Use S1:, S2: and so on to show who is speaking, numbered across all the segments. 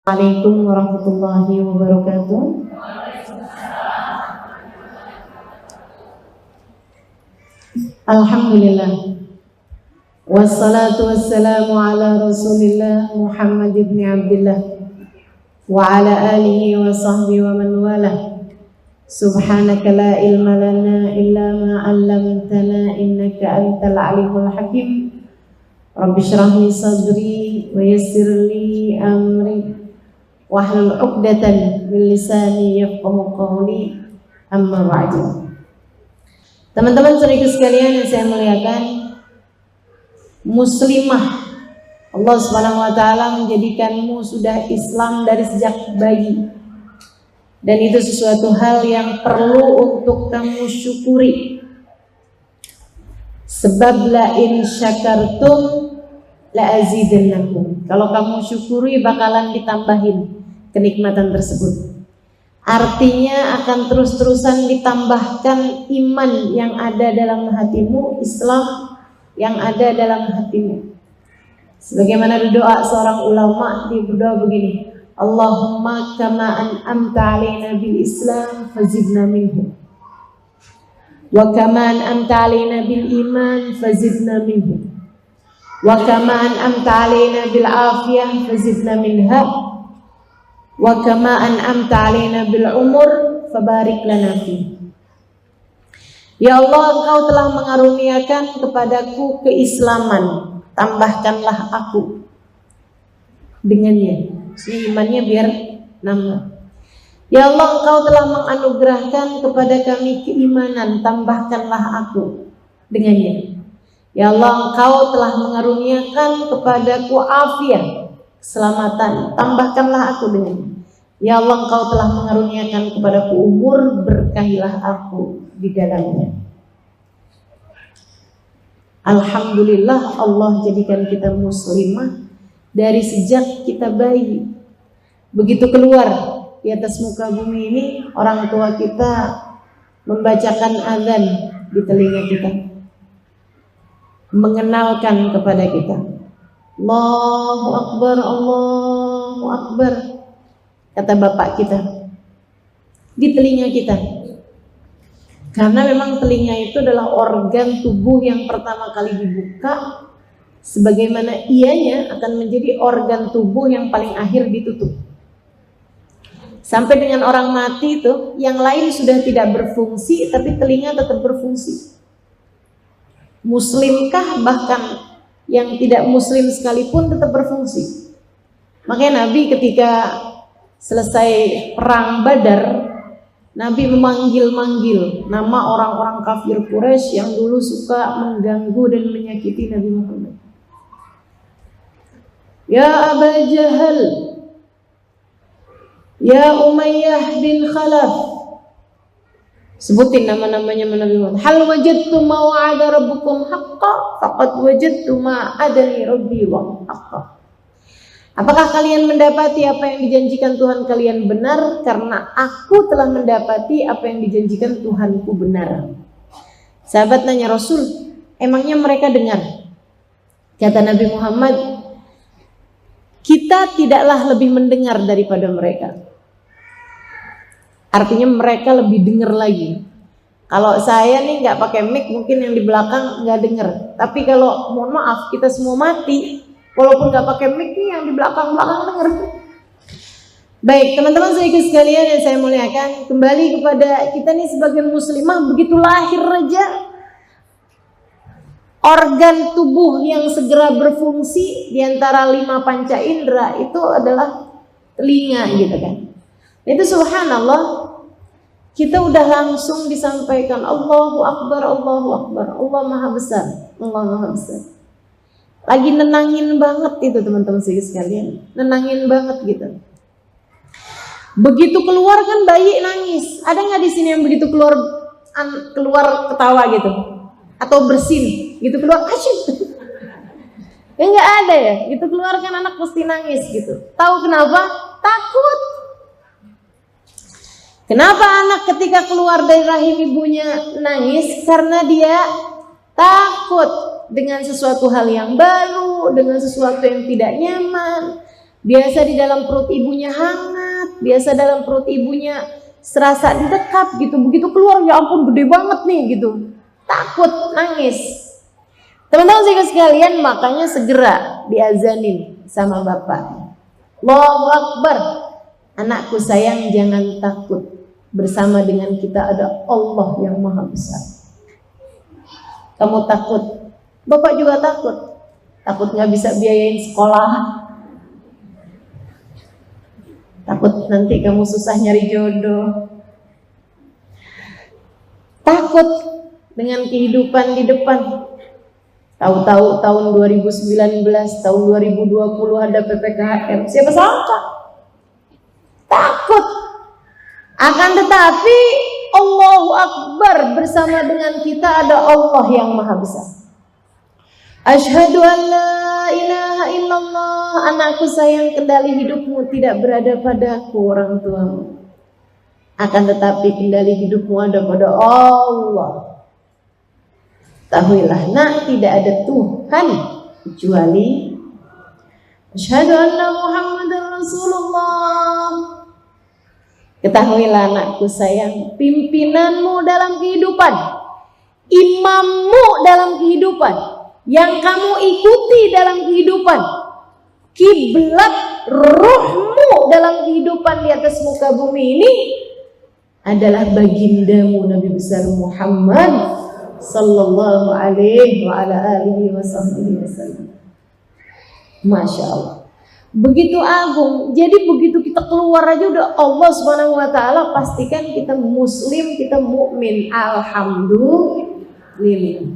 S1: Assalamualaikum warahmatullahi wabarakatuh. Alhamdulillah. Wassalatu wassalamu ala Rasulillah Muhammad ibn Abdullah wa ala alihi wa sahbihi wa man wala. Subhanaka la ilma lana illa ma 'allamtana innaka antal alimul hakim. Rabbi shrah li sadri wa yassir li amri wahlul 'uqdatan min lisani yafqahu qawli, amma ba'du. Teman-teman saudaraku sekalian yang saya muliakan, muslimah, Allah Subhanahu wa taala menjadikanmu sudah Islam dari sejak bayi. Dan itu sesuatu hal yang perlu untuk kamu syukuri. Sebab la in syakartum la azidannakum. Kalau kamu syukuri bakalan ditambahin kenikmatan tersebut. Artinya akan terus-terusan ditambahkan iman yang ada dalam hatimu, Islam yang ada dalam hatimu. Sebagaimana doa seorang ulama, dia berdoa begini, Allahumma kama an'amta alaina bil Islam fazidna minhu, wa kama an'amta alaina bil iman fazidna minhu, wa kama an'amta alaina bil afiyah fazidna minha, wa kama an'amta alaina bil umur fabarik lana fi. Ya Allah, Engkau telah mengaruniakan kepadaku keislaman, tambahkanlah aku dengannya. Imannya biar nambah. Ya Allah, Engkau telah menganugerahkan kepada kami keimanan, tambahkanlah aku dengannya. Ya Allah, Engkau telah mengaruniakan kepadaku afiat, keselamatan, tambahkanlah aku dengannya. Ya Allah, Engkau telah mengaruniakan kepadaku umur, berkahilah aku di dalamnya. Alhamdulillah, Allah jadikan kita muslimah dari sejak kita bayi. Begitu keluar di atas muka bumi ini, orang tua kita membacakan azan di telinga kita, mengenalkan kepada kita, Allahu Akbar, Allahu Akbar, kata bapak kita di telinga kita. Karena memang telinga itu adalah organ tubuh yang pertama kali dibuka, sebagaimana ianya akan menjadi organ tubuh yang paling akhir ditutup. Sampai dengan orang mati itu, yang lain sudah tidak berfungsi, tapi telinga tetap berfungsi. Muslimkah bahkan yang tidak muslim sekalipun tetap berfungsi. Makanya Nabi ketika selesai perang Badar, Nabi memanggil-manggil nama orang-orang kafir Quraisy yang dulu suka mengganggu dan menyakiti Nabi Muhammad. Ya Aba Jahal, ya Umayyah bin Khalaf, sebutin nama-namanya Nabi Muhammad. Hal wajadtum ma wa'ada rabbukum haqqan faqad wajadtum ma adani rabbi wa haqqan. Apakah kalian mendapati apa yang dijanjikan Tuhan kalian benar? Karena aku telah mendapati apa yang dijanjikan Tuhanku benar. Sahabat nanya, Rasul, emangnya mereka dengar? Kata Nabi Muhammad, kita tidaklah lebih mendengar daripada mereka. Artinya mereka lebih dengar lagi. Kalau saya nih nggak pakai mic, mungkin yang di belakang nggak dengar. Tapi kalau mohon maaf kita semua mati, walaupun nggak pakai mic nih, yang di belakang-belakang dengar. Baik, teman-teman saya sekalian yang saya muliakan, kembali kepada kita nih sebagai muslimah, begitu lahir aja organ tubuh yang segera berfungsi di antara 5 panca indera itu adalah telinga, gitu kan. Itu subhanallah, kita udah langsung disampaikan Allahu Akbar, Allahu Akbar, Allah Maha Besar, Allah Maha Besar. Lagi nenangin banget itu teman-teman sekalian, nenangin banget gitu. Begitu keluar kan bayi nangis. Ada nggak di sini yang begitu keluar ketawa gitu, atau bersin gitu keluar asyik? Ya nggak ada ya. Gitu keluar kan anak pasti nangis gitu. Tahu kenapa? Takut. Kenapa anak ketika keluar dari rahim ibunya nangis? Karena dia takut dengan sesuatu hal yang baru, dengan sesuatu yang tidak nyaman, Biasa di dalam perut ibunya hangat, biasa dalam perut ibunya serasa didekap gitu. Begitu keluar, ya ampun gede banget nih gitu. Takut, nangis. Teman-teman sekalian, makanya segera diazanin sama bapak. Allahu Akbar. Anakku sayang, jangan takut. Bersama dengan kita ada Allah yang Maha Besar. Kamu takut, bapak juga takut. Takut gak bisa biayain sekolah. Takut nanti kamu susah nyari jodoh. Takut dengan kehidupan di depan. Tahu-tahu tahun 2019, tahun 2020 ada PPKM. Siapa sangka? Takut. Akan tetapi Allahu Akbar, bersama dengan kita ada Allah yang Maha Besar. Asyhadu an la ilaha illallah. Anakku sayang, kendali hidupmu tidak berada padaku orang tuamu. Akan tetapi kendali hidupmu ada pada Allah. Ketahuilah nak, tidak ada Tuhan kecuali asyhadu anna Muhammadar Rasulullah. Ketahuilah anakku sayang, pimpinanmu dalam kehidupan, imammu dalam kehidupan, yang kamu ikuti dalam kehidupan, kiblat ruhmu dalam kehidupan di atas muka bumi ini adalah bagindamu Nabi besar Muhammad sallallahu alaihi wa ala alihi wasallam. Masya Allah, begitu agung. Jadi begitu kita keluar aja udah Allah Subhanahu wa taala pastikan kita muslim, kita mukmin. Alhamdulillah.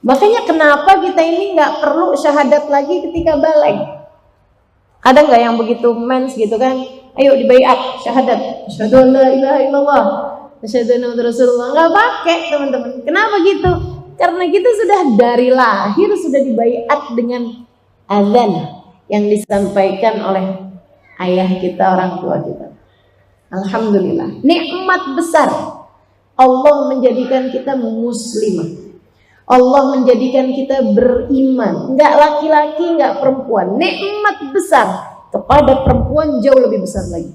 S1: Makanya kenapa kita ini nggak perlu syahadat lagi ketika balik? Ada nggak yang begitu mens gitu kan? Ayo dibaiat syahadat. Asyhadu an la ilaha illallah, asyhadu anna Muhammadar Rasulullah. Nggak pakai teman-teman. Kenapa gitu? Karena kita sudah dari lahir sudah dibaiat dengan azan yang disampaikan oleh ayah kita, orang tua kita. Alhamdulillah, nikmat besar Allah menjadikan kita muslimah. Allah menjadikan kita beriman, enggak laki-laki, enggak perempuan. Nikmat besar, kepada perempuan jauh lebih besar lagi.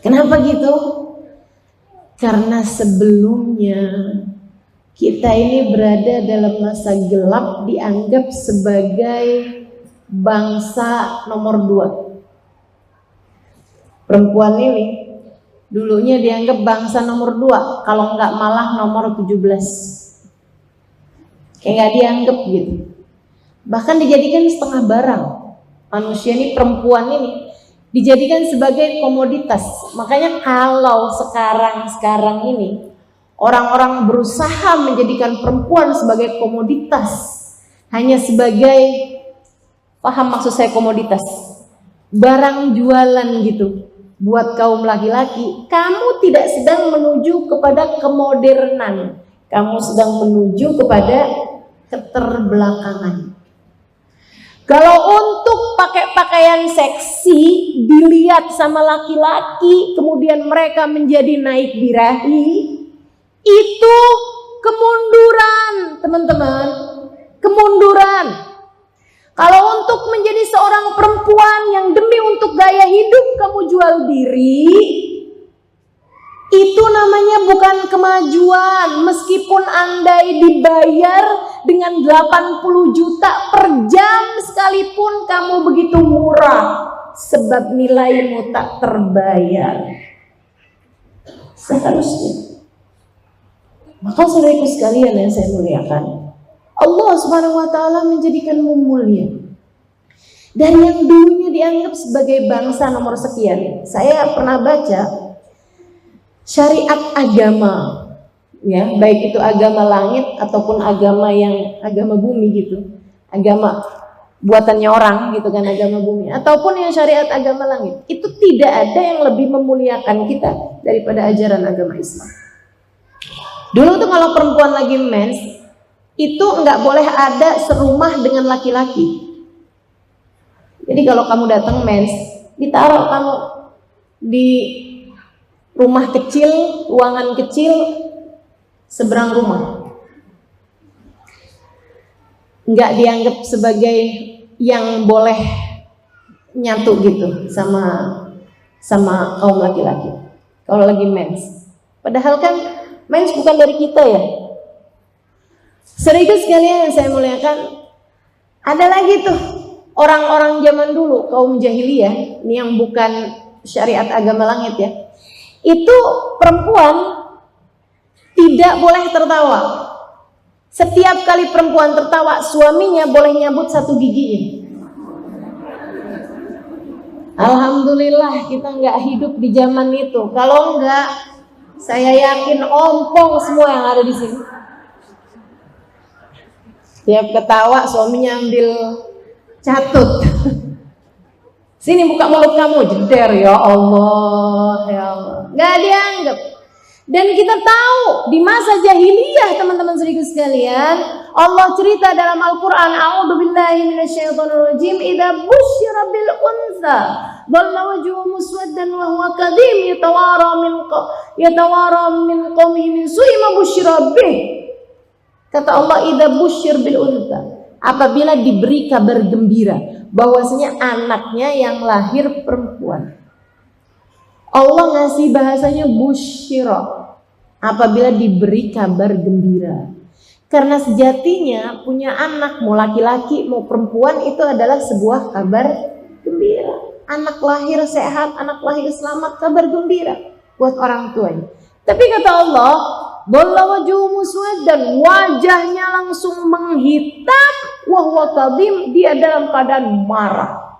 S1: Kenapa gitu? Karena sebelumnya kita ini berada dalam masa gelap, dianggap sebagai bangsa nomor 2. Perempuan ini dulunya dianggap bangsa nomor 2, kalau enggak malah nomor 17. Kayak gak dianggap gitu. Bahkan dijadikan setengah barang. Manusia ini, perempuan ini dijadikan sebagai komoditas. Makanya kalau sekarang ini orang-orang berusaha menjadikan perempuan sebagai komoditas, hanya sebagai, paham maksud saya komoditas, barang jualan gitu buat kaum laki-laki. Kamu tidak sedang menuju kepada kemodernan, kamu sedang menuju kepada keterbelakangan. Kalau untuk pakai pakaian seksi dilihat sama laki-laki, kemudian mereka menjadi naik birahi, itu kemunduran, teman-teman. Kemunduran. Kalau untuk menjadi seorang perempuan yang demi untuk gaya hidup kamu jual diri, itu namanya bukan kemajuan. Meskipun andai dibayar dengan 80 juta per jam sekalipun kamu begitu murah, sebab nilaimu tak terbayar seharusnya. Maka saudaraku sekalian yang saya muliakan, Allah Subhanahu wa taala menjadikanmu mulia. Dari yang dulunya dianggap sebagai bangsa nomor sekian. Saya pernah baca syariat agama, ya, baik itu agama langit ataupun agama bumi gitu, agama buatannya orang gitu kan, agama bumi ataupun yang syariat agama langit, itu tidak ada yang lebih memuliakan kita daripada ajaran agama Islam. Dulu tuh kalau perempuan lagi mens itu nggak boleh ada serumah dengan laki-laki. Jadi kalau kamu datang mens, ditaruh kamu di rumah kecil, ruangan kecil seberang rumah. Nggak dianggap sebagai yang boleh nyatu gitu sama kaum laki-laki kalau lagi mens. Padahal kan mens bukan dari kita ya. Saudara sekalian yang saya muliakan, ada lagi tuh orang-orang zaman dulu, kaum jahiliyah, ini yang bukan syariat agama langit ya. Itu perempuan tidak boleh tertawa. Setiap kali perempuan tertawa, suaminya boleh nyabut satu giginya. Alhamdulillah kita nggak hidup di zaman itu. Kalau nggak, saya yakin ompong semua yang ada di sini. Tiap ketawa suaminya ambil catut. Sini buka mulut kamu, jeder, ya Allah, ya Allah. Nggak dianggap. Dan kita tahu di masa jahiliyah teman-teman saudara sekalian, Allah cerita dalam Al-Quran, A'udzubillahi minasyaitonirrajim, idza busyira bil unsa dhalla wajhuhu muswaddan wa huwa kadhim yatawara min qawmihi min su'i ma busyira bih. Kata Allah, idza busyir bil unsa, apabila diberi kabar gembira bahwasanya anaknya yang lahir perempuan. Allah ngasih bahasanya busyira, apabila diberi kabar gembira. Karena sejatinya punya anak, mau laki-laki mau perempuan, itu adalah sebuah kabar gembira. Anak lahir sehat, anak lahir selamat, kabar gembira buat orang tuanya. Tapi kata Allah, dhalla wajhuhu muswaddan, wajahnya langsung menghitam, wa huwa kadhim, dia dalam keadaan marah.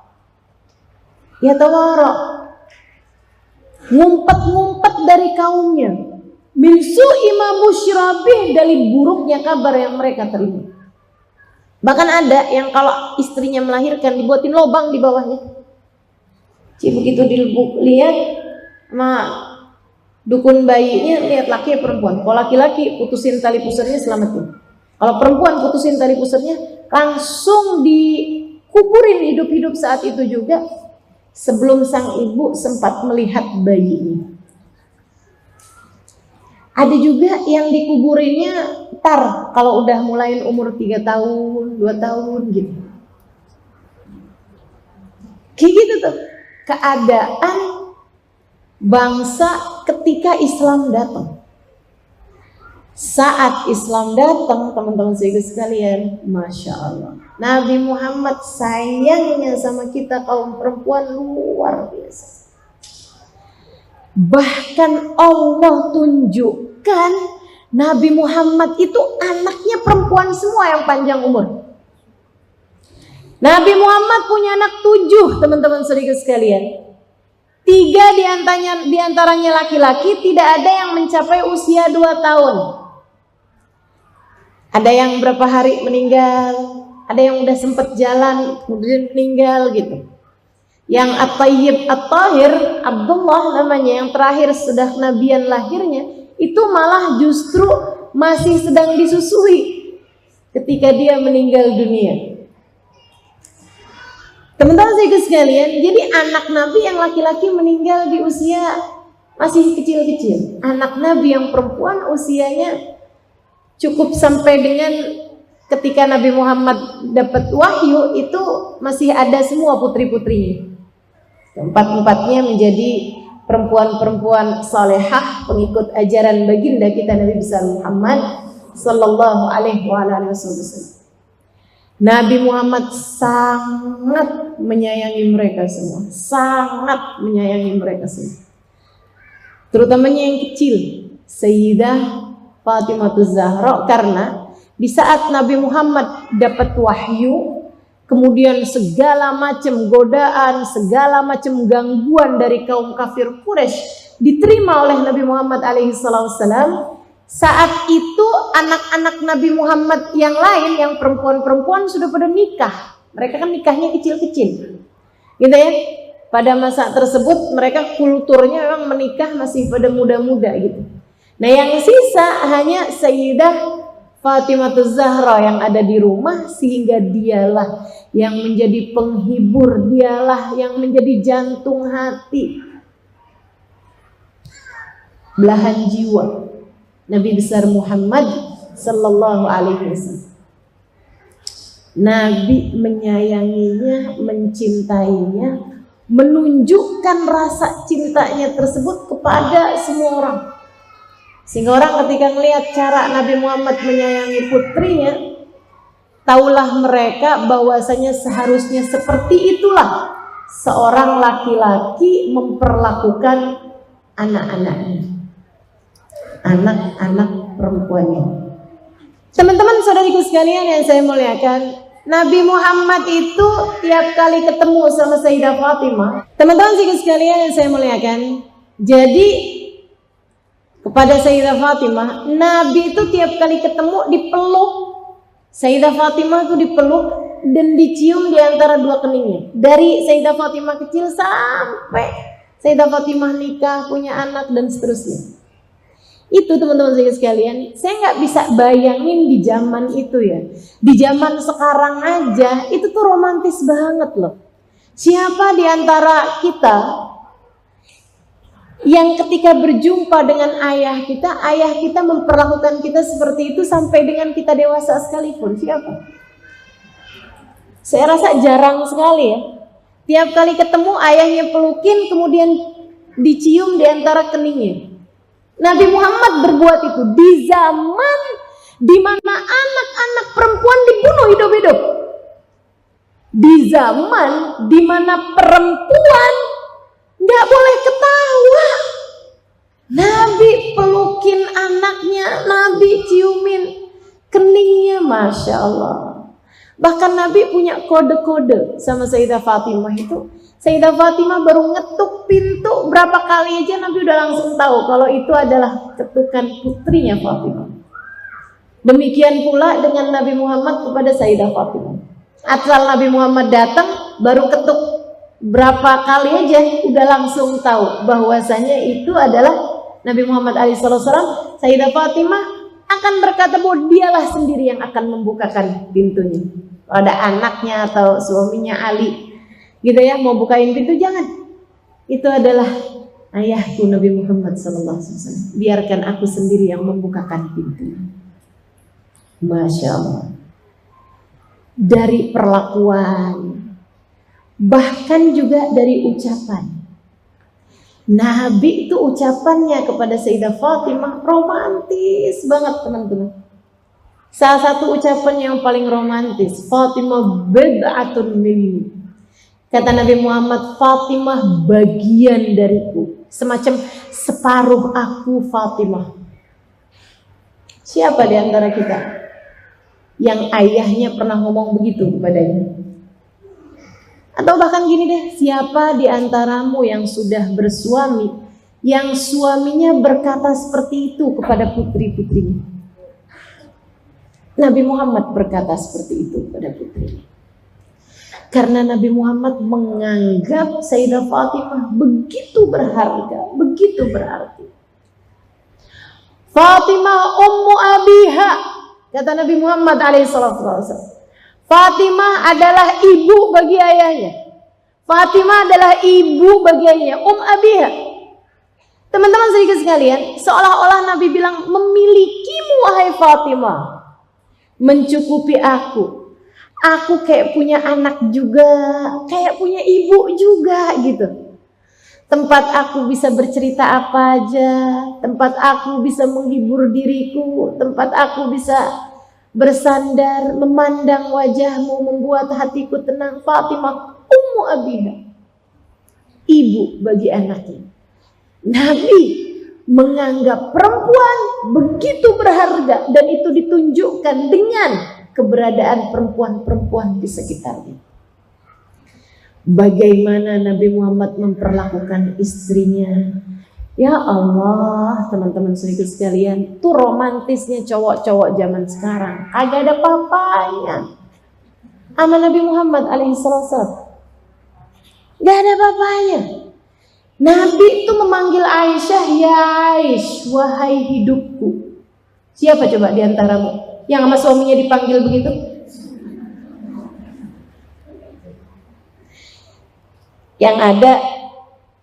S1: Ya tawara, ngumpet-ngumpet dari kaumnya, min su'i ma busyira bih, dari buruknya kabar yang mereka terima. Bahkan ada yang kalau istrinya melahirkan dibuatin lubang di bawahnya. Begitu dilihat sama dukun bayinya, lihat laki perempuan. Kalau laki-laki putusin tali pusarnya, selamatin. Kalau perempuan putusin tali pusarnya, langsung dikuburin hidup-hidup saat itu juga, sebelum sang ibu sempat melihat bayinya. Ada juga yang dikuburinnya tar kalau udah mulai umur 3 tahun, 2 tahun gitu. Kayak gitu tuh keadaan bangsa ketika Islam datang. Saat Islam datang, teman-teman sekalian, Masya Allah, Nabi Muhammad sayangnya sama kita kaum perempuan luar biasa. Bahkan Allah tunjukkan Nabi Muhammad itu anaknya perempuan semua yang panjang umur. Nabi Muhammad punya anak 7, teman-teman sekalian. 3 diantaranya laki-laki, tidak ada yang mencapai usia 2 tahun. Ada yang berapa hari meninggal, ada yang udah sempet jalan kemudian meninggal gitu. Yang At-Tayyib At-Tahir, Abdullah namanya, yang terakhir sudah nabian lahirnya, itu malah justru masih sedang disusui ketika dia meninggal dunia. Teman-teman sekalian, jadi anak Nabi yang laki-laki meninggal di usia masih kecil-kecil. Anak Nabi yang perempuan usianya cukup sampai dengan ketika Nabi Muhammad dapat wahyu itu masih ada semua putri-putrinya. Keempat-empatnya menjadi perempuan-perempuan salehah, pengikut ajaran baginda kita Nabi besar Muhammad sallallahu alaihi wasallam. Nabi Muhammad sangat menyayangi mereka semua, sangat menyayangi mereka semua. Terutamanya yang kecil, Sayyidah Fatimah Zahra, karena di saat Nabi Muhammad dapat wahyu, kemudian segala macam godaan, segala macam gangguan dari kaum kafir Quraisy diterima oleh Nabi Muhammad alaihissalam. Saat itu anak-anak Nabi Muhammad yang lain, yang perempuan-perempuan sudah pada nikah. Mereka kan nikahnya kecil-kecil, gitu ya. Pada masa tersebut mereka kulturnya memang menikah masih pada muda-muda gitu. Nah yang sisa hanya Sayyidah Fatimah Zahra yang ada di rumah, sehingga dialah yang menjadi penghibur, dialah yang menjadi jantung hati, belahan jiwa Nabi besar Muhammad sallallahu alaihi wasallam. Nabi menyayanginya, mencintainya, menunjukkan rasa cintanya tersebut kepada semua orang. Sehingga orang ketika melihat cara Nabi Muhammad menyayangi putrinya, taulah mereka bahwasanya seharusnya seperti itulah seorang laki-laki memperlakukan anak-anaknya, anak-anak perempuannya. Teman-teman saudariku sekalian yang saya muliakan, Nabi Muhammad itu tiap kali ketemu sama Sayyidah Fatimah, teman-teman sekalian yang saya muliakan, jadi kepada Sayyidah Fatimah, Nabi itu tiap kali ketemu dipeluk. Sayyidah Fatimah itu dipeluk dan dicium di antara dua keningnya. Dari Sayyidah Fatimah kecil sampai Sayyidah Fatimah nikah, punya anak dan seterusnya. Itu teman-teman sekalian, saya nggak bisa bayangin di zaman itu ya. Di zaman sekarang aja itu tuh romantis banget loh. Siapa di antara kita yang ketika berjumpa dengan ayah kita memperlakukan kita seperti itu sampai dengan kita dewasa sekalipun? Siapa? Saya rasa jarang sekali ya. Tiap kali ketemu ayahnya pelukin, kemudian dicium di antara keningnya. Nabi Muhammad berbuat itu di zaman di mana anak-anak perempuan dibunuh hidup-hidup. Di zaman di mana perempuan nggak boleh ketawa. Nabi pelukin anaknya, Nabi ciumin keningnya, Masya Allah. Bahkan Nabi punya kode-kode sama Sayyidah Fatimah itu. Sayyidah Fatimah baru ngetuk pintu berapa kali aja Nabi udah langsung tahu kalau itu adalah ketukan putrinya Fatimah. Demikian pula dengan Nabi Muhammad kepada Sayyidah Fatimah. Asal Nabi Muhammad datang baru ketuk berapa kali aja udah langsung tahu bahwasanya itu adalah Nabi Muhammad SAW. Sayyidah Fatimah akan berkata bahwa dialah sendiri yang akan membukakan pintunya. Ada anaknya atau suaminya Ali gitu ya, mau bukain pintu, jangan. Itu adalah ayahku Nabi Muhammad SAW. Biarkan aku sendiri yang membukakan pintu. Masya Allah. Dari perlakuan, bahkan juga dari ucapan. Nabi itu ucapannya kepada Sayyidah Fatimah romantis banget teman-teman. Salah satu ucapan yang paling romantis, Fatimah bid'atun minni. Kata Nabi Muhammad, Fatimah bagian dariku. Semacam separuh aku Fatimah. Siapa di antara kita yang ayahnya pernah ngomong begitu kepadanya? Atau bahkan gini deh, siapa di antaramu yang sudah bersuami, yang suaminya berkata seperti itu kepada putri-putrinya? Nabi Muhammad berkata seperti itu kepada putrinya. Karena Nabi Muhammad menganggap Sayyidah Fatimah begitu berharga, begitu berarti. Fatimah ummu abiha, kata Nabi Muhammad SAW. Fatimah adalah ibu bagi ayahnya. Fatimah adalah ibu bagi ayahnya, abiha. Teman-teman sedikit sekalian, seolah-olah Nabi bilang, memilikimu wahai Fatimah mencukupi aku. Aku kayak punya anak juga, kayak punya ibu juga gitu. Tempat aku bisa bercerita apa aja, tempat aku bisa menghibur diriku, tempat aku bisa bersandar, memandang wajahmu, membuat hatiku tenang. Fatimah ummu abiha, ibu bagi anaknya. Nabi menganggap perempuan begitu berharga, dan itu ditunjukkan dengan keberadaan perempuan-perempuan di sekitarnya. Bagaimana Nabi Muhammad memperlakukan istrinya. Ya Allah, teman-teman sedikit sekalian, tuh romantisnya cowok-cowok zaman sekarang. Agak ada papanya sama Nabi Muhammad alaihissalam. Gak ada papanya. Nabi itu memanggil Aisyah, ya Aish, wahai hidupku. Siapa coba di antaramu yang sama suaminya dipanggil begitu? Yang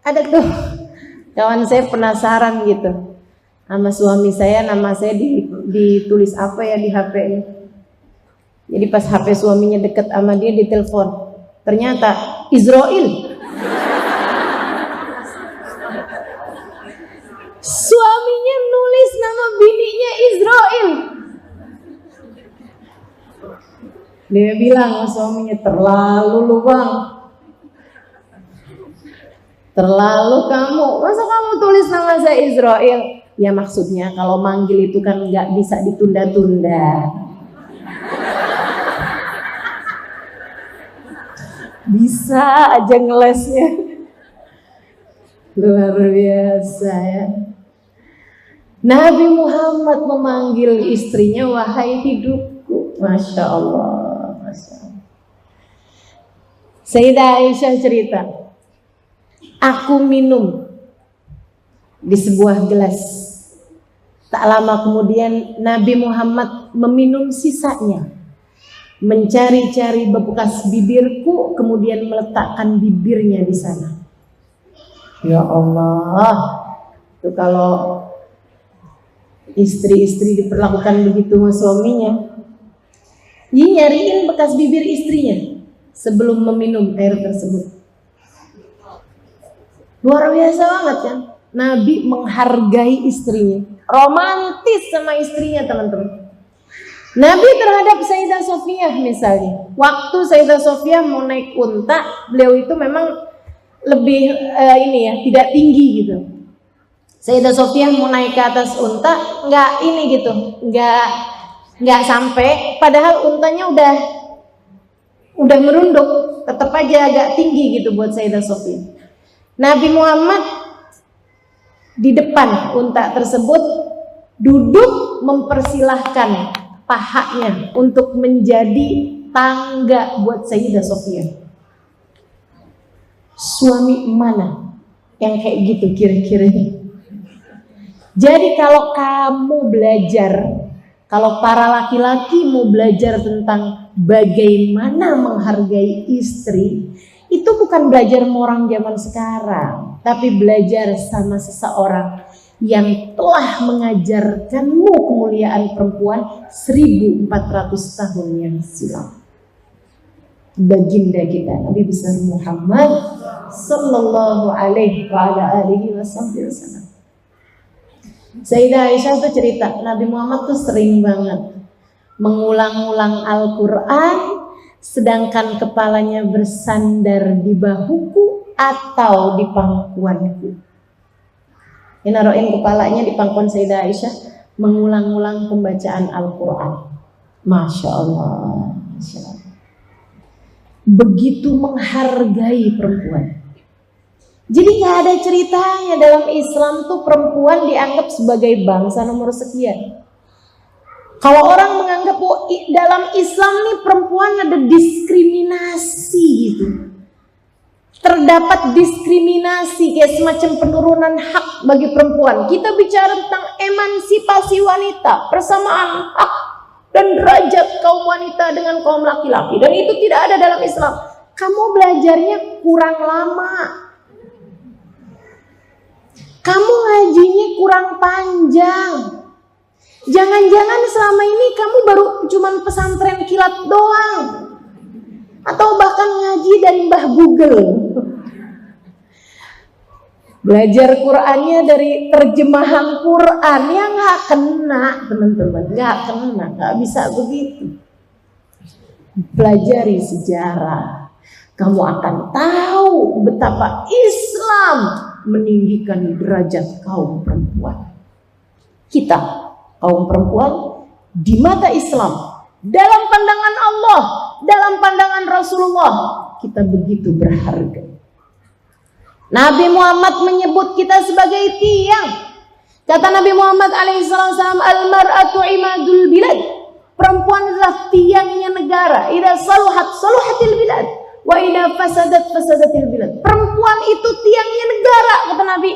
S1: ada tuh kawan saya penasaran gitu, sama suami saya, nama saya ditulis apa ya di HP-nya. Jadi pas HP suaminya deket sama dia ditelepon, ternyata Israel. Suaminya nulis nama bininya Israel. Dia bilang sama suaminya, terlalu lu bang, terlalu kamu, masa kamu tulis nama saya Israel? Ya maksudnya kalau manggil itu kan nggak bisa ditunda-tunda. Bisa aja ngelesnya. Luar biasa ya. Nabi Muhammad memanggil istrinya wahai hidupku. Masya Allah, Masya Allah. Sayyidah Aisyah cerita, aku minum di sebuah gelas. Tak lama kemudian Nabi Muhammad meminum sisanya, mencari-cari bekas bibirku, kemudian meletakkan bibirnya di sana. Ya Allah, itu kalau istri-istri diperlakukan begitu sama suaminya, dia nyariin bekas bibir istrinya sebelum meminum air tersebut. Luar biasa banget kan? Nabi menghargai istrinya, romantis sama istrinya teman-teman. Nabi terhadap Sayyidah Sofiyah misalnya, waktu Sayyidah Sofiyah mau naik unta, beliau itu memang lebih tidak tinggi gitu. Sayyidah Sofiyah mau naik ke atas unta, nggak sampai, padahal untanya udah merunduk, tetap aja agak tinggi gitu buat Sayyidah Sofiyah. Nabi Muhammad di depan unta tersebut duduk mempersilahkan pahanya untuk menjadi tangga buat Sayyidah Sofiyah. Suami mana yang kayak gitu kira-kira? Jadi kalau kamu belajar, kalau para laki-laki mau belajar tentang bagaimana menghargai istri, itu bukan belajar sama orang zaman sekarang, tapi belajar sama seseorang yang telah mengajarkanmu kemuliaan perempuan 1400 tahun yang silam. Baginda kita Nabi besar Muhammad sallallahu alaihi wa ala alihi wasallam. Sayyidah Aisyah tuh cerita, Nabi Muhammad tuh sering banget mengulang-ulang Al-Quran sedangkan kepalanya bersandar di bahuku atau di pangkuanku. Naruhin kepalanya di pangkuan Sayyidah Aisyah, mengulang-ulang pembacaan Al-Quran. Masya Allah, Masya Allah. Begitu menghargai perempuan. Jadi gak ada ceritanya dalam Islam tuh perempuan dianggap sebagai bangsa nomor sekian. Kalau orang menganggap dalam Islam nih perempuan ada diskriminasi gitu, terdapat diskriminasi kayak semacam penurunan hak bagi perempuan. Kita bicara tentang emansipasi wanita, persamaan hak dan derajat kaum wanita dengan kaum laki-laki, dan itu tidak ada dalam Islam. Kamu belajarnya kurang lama, kamu ngajinya kurang panjang. Jangan-jangan selama ini kamu baru cuman pesantren kilat doang, atau bahkan ngaji dan Mbah Google. Belajar Qur'annya dari terjemahan Qur'an, ya nggak kena teman-teman, nggak kena, nggak bisa begitu. Pelajari sejarah, kamu akan tahu betapa Islam meninggikan derajat kaum perempuan. Kita kaum perempuan di mata Islam, dalam pandangan Allah, dalam pandangan Rasulullah, kita begitu berharga. Nabi Muhammad menyebut kita sebagai tiang. Kata Nabi Muhammad alaihissalam, al-mar'atu imadul bilad. Perempuan adalah tiangnya negara. Idza saluhat saluhatil bilad, wa idza fasadat fasadatil bilad. Perempuan itu tiangnya negara, kata Nabi.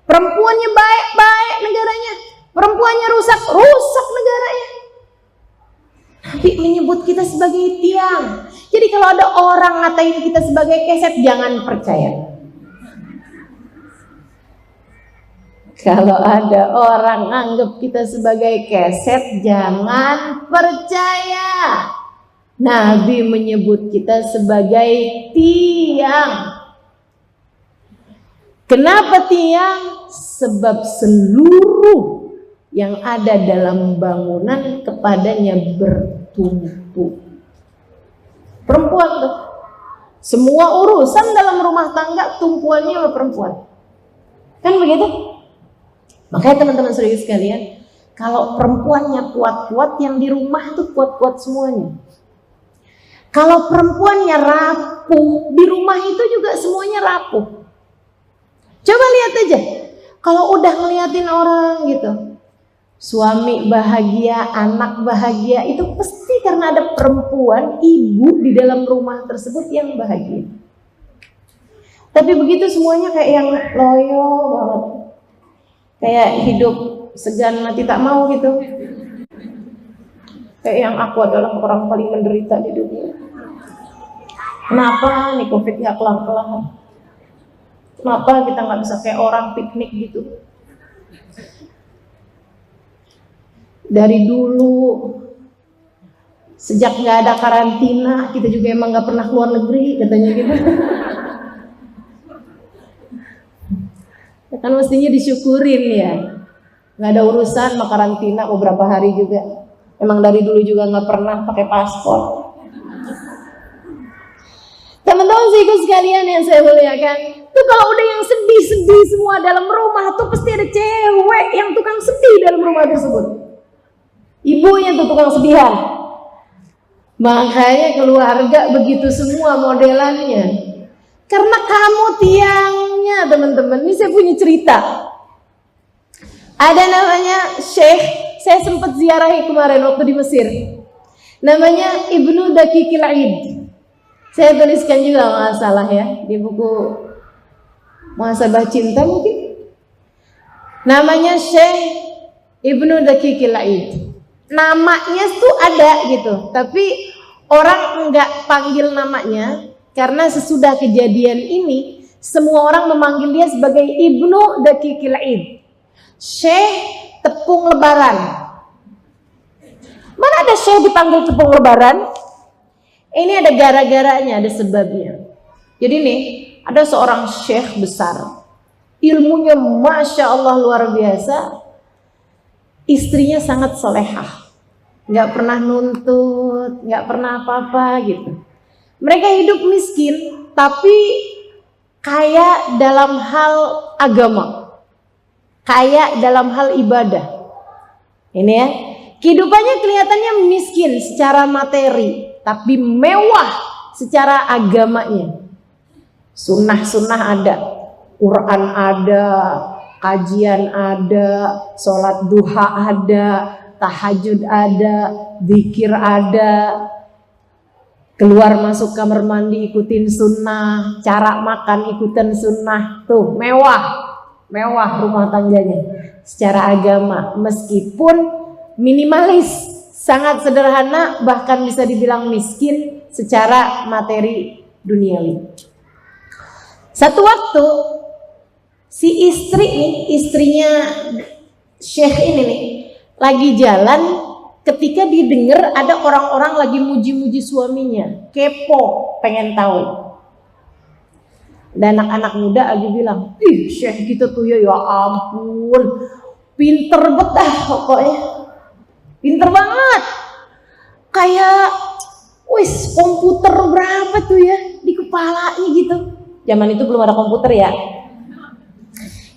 S1: Perempuannya baik, baik negaranya. Perempuannya rusak, rusak negaranya. Nabi menyebut kita sebagai tiang. Jadi kalau ada orang ngatain kita sebagai keset, jangan percaya. Kalau ada orang anggap kita sebagai keset, jangan percaya. Nabi menyebut kita sebagai tiang. Kenapa tiang? Sebab seluruh yang ada dalam bangunan kepadanya bertumpu. Perempuan tuh. Semua urusan dalam rumah tangga tumpuannya sama perempuan. Kan begitu? Makanya teman-teman saudara sekalian, kalau perempuannya kuat-kuat, yang di rumah tuh kuat-kuat semuanya. Kalau perempuannya rapuh, di rumah itu juga semuanya rapuh. Coba lihat aja, kalau udah ngeliatin orang gitu, suami bahagia, anak bahagia, itu pasti karena ada perempuan, ibu di dalam rumah tersebut yang bahagia. Tapi begitu semuanya kayak yang loyo banget, kayak hidup segan mati tak mau gitu. Kayak yang aku adalah orang paling menderita di dunia. Kenapa nih COVID gak kelar-kelar? Kenapa kita nggak bisa kayak orang piknik gitu? Dari dulu, sejak nggak ada karantina, kita juga emang nggak pernah keluar negeri, katanya gitu. Ya kan mestinya disyukurin ya. Nggak ada urusan sama karantina beberapa hari juga. Emang dari dulu juga nggak pernah pakai paspor. Teman-teman seiku sekalian yang saya muliakan, tuh kalau udah yang sedih-sedih semua dalam rumah tuh pasti ada cewek yang tukang sedih dalam rumah tersebut. Ibunya tuh tukang sedihan. Makanya keluarga begitu semua modelannya. Karena kamu tiangnya, teman-teman. Ini saya punya cerita. Ada namanya Syekh, saya sempat ziarahi kemarin waktu di Mesir. Namanya Ibnu Daqiqil Aid. Saya tuliskan juga nggak salah ya di buku Muhasabah Cinta mungkin. Namanya Syekh Ibnu Daqiqil Aid. Namanya tuh ada gitu, tapi orang nggak panggil namanya karena sesudah kejadian ini semua orang memanggil dia sebagai Ibnu Daqiqil Aid. Syekh Tepung Lebaran. Mana ada Syekh dipanggil Tepung Lebaran? Ini ada gara-garanya, ada sebabnya. Jadi nih, ada seorang syekh besar. Ilmunya Masya Allah luar biasa. Istrinya sangat solehah. Gak pernah nuntut, gak pernah apa-apa gitu. Mereka hidup miskin, tapi kaya dalam hal agama. Kaya dalam hal ibadah. Ini ya, kehidupannya kelihatannya miskin secara materi, tapi mewah secara agamanya. Sunnah-sunnah ada, Quran ada, kajian ada, sholat duha ada, tahajud ada, zikir ada, keluar masuk kamar mandi ikutin sunnah, cara makan ikutin sunnah, tuh mewah rumah tangganya secara agama, meskipun minimalis. Sangat sederhana, bahkan bisa dibilang miskin secara materi duniawi. Satu waktu si istri nih, istrinya Syekh ini nih, lagi jalan ketika didengar ada orang-orang lagi muji-muji suaminya, kepo, pengen tahu. Dan anak-anak muda lagi bilang, ih Syekh kita tuh ya ampun, pinter betah pokoknya. Pinter banget, kayak wis komputer berapa tuh ya di kepalanya gitu. Zaman itu belum ada komputer ya.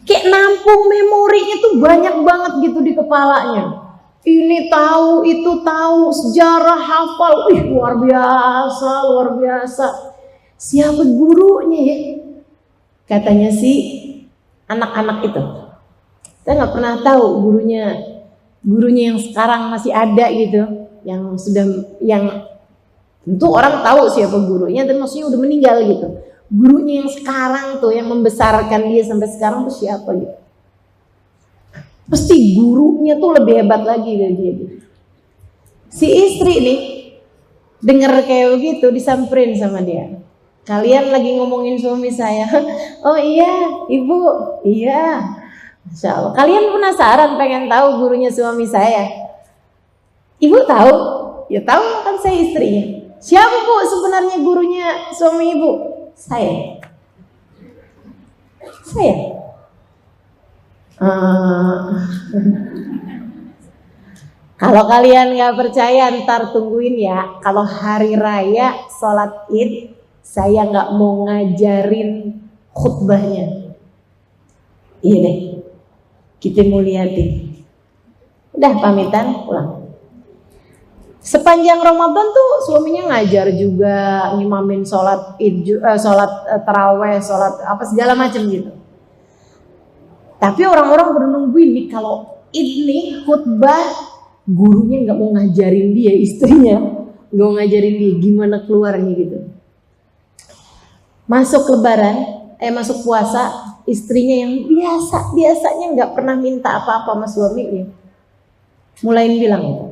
S1: Kayak nampung memorinya tuh banyak banget gitu di kepalanya. Ini tahu, itu tahu, sejarah hafal. Wih luar biasa. Siapa gurunya ya? Katanya si anak-anak itu. Saya nggak pernah tahu gurunya yang sekarang masih ada gitu, yang tentu orang tahu siapa gurunya, tapi maksudnya udah meninggal gitu. Gurunya yang sekarang tuh yang membesarkan dia sampai sekarang tuh siapa gitu. Pasti gurunya tuh lebih hebat lagi dari dia gitu. Si istri nih denger kayak begitu, disamperin sama dia. Kalian lagi ngomongin suami saya. Oh iya ibu, iya. Masya Allah. Kalian penasaran pengen tahu gurunya suami saya? Ibu tahu? Ya tahu kan saya istrinya. Siapa Bu sebenarnya gurunya suami Ibu? Saya. Kalau kalian nggak percaya, ntar tungguin ya. Kalau hari raya sholat id, saya nggak mau ngajarin khutbahnya. Iya deh, kita mau liatin. Udah pamitan pulang. Sepanjang Ramadan tuh suaminya ngajar juga, ngimamin sholat id, sholat taraweh, sholat apa segala macam gitu. Tapi orang-orang pada nungguin nih kalau ini khutbah, gurunya nggak mau ngajarin dia, istrinya nggak mau ngajarin dia gimana keluarnya gitu. Masuk masuk puasa, istrinya yang biasanya nggak pernah minta apa-apa sama suaminya, mulai bilang,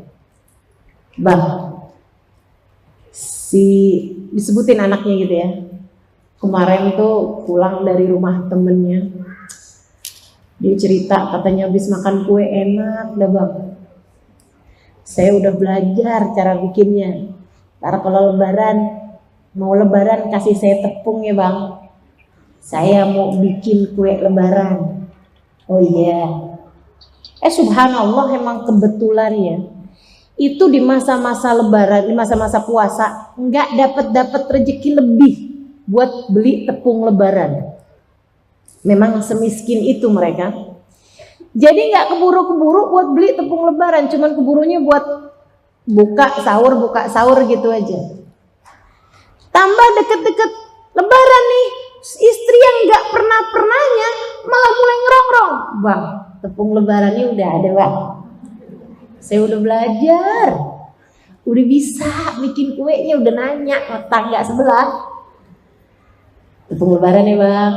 S1: Bang, disebutin anaknya gitu ya, kemarin tuh pulang dari rumah temennya, dia cerita katanya habis makan kue enak dah Bang. Saya udah belajar cara bikinnya. Ntar kalau mau lebaran kasih saya tepung ya Bang. Saya mau bikin kue lebaran. Oh iya. Subhanallah, emang kebetulan ya. Itu di masa-masa lebaran, di masa-masa puasa, nggak dapat rezeki lebih buat beli tepung lebaran. Memang semiskin itu mereka. Jadi nggak keburu-keburu buat beli tepung lebaran, cuman keburunya buat buka sahur gitu aja. Tambah deket-deket lebaran nih, istri yang nggak pernahnya malah mulai ngerongrong, Bang, tepung lebarannya udah ada Bang. Saya udah belajar, udah bisa bikin kuenya, udah nanya ke tangga sebelah. Tepung lebaran ya Bang.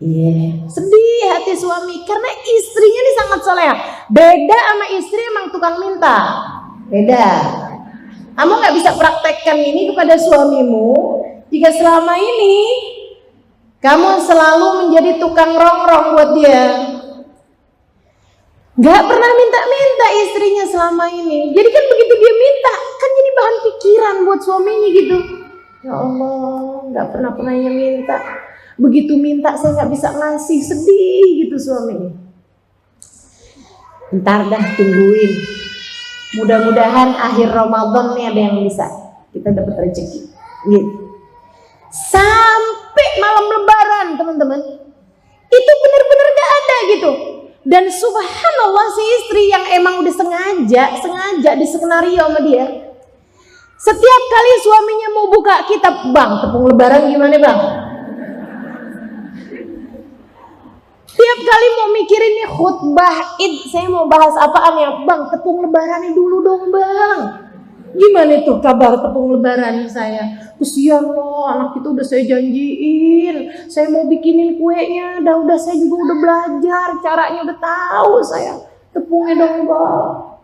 S1: Iya, sedih hati suami karena istrinya ini sangat soleh. Beda sama istri emang tukang minta. Beda. Kamu nggak bisa praktekkan ini kepada suamimu jika selama ini kamu selalu menjadi tukang rongrong buat dia. Nggak pernah minta-minta istrinya selama ini. Jadi kan begitu dia minta, kan jadi bahan pikiran buat suaminya gitu. Ya Allah, nggak pernahnya minta. Begitu minta saya nggak bisa ngasih, sedih gitu suaminya. Ntar dah tungguin. Mudah-mudahan akhir Ramadan nih ada yang bisa kita dapat rezeki. Gitu. Sampai malam Lebaran teman-teman, itu benar-benar gak ada gitu. Dan subhanallah si istri yang emang udah sengaja diskenario sama dia. Setiap kali suaminya mau buka kitab, Bang, tepung Lebaran gimana Bang? Tiap kali mau mikirin nih khutbah id, saya mau bahas apaan ya Bang, tepung lebarannya dulu dong Bang. Gimana tuh kabar tepung lebaran saya? Kesian loh, anak itu udah saya janjiin, saya mau bikinin kuenya, udah saya juga udah belajar, caranya udah tahu saya. Tepungnya dong Bang.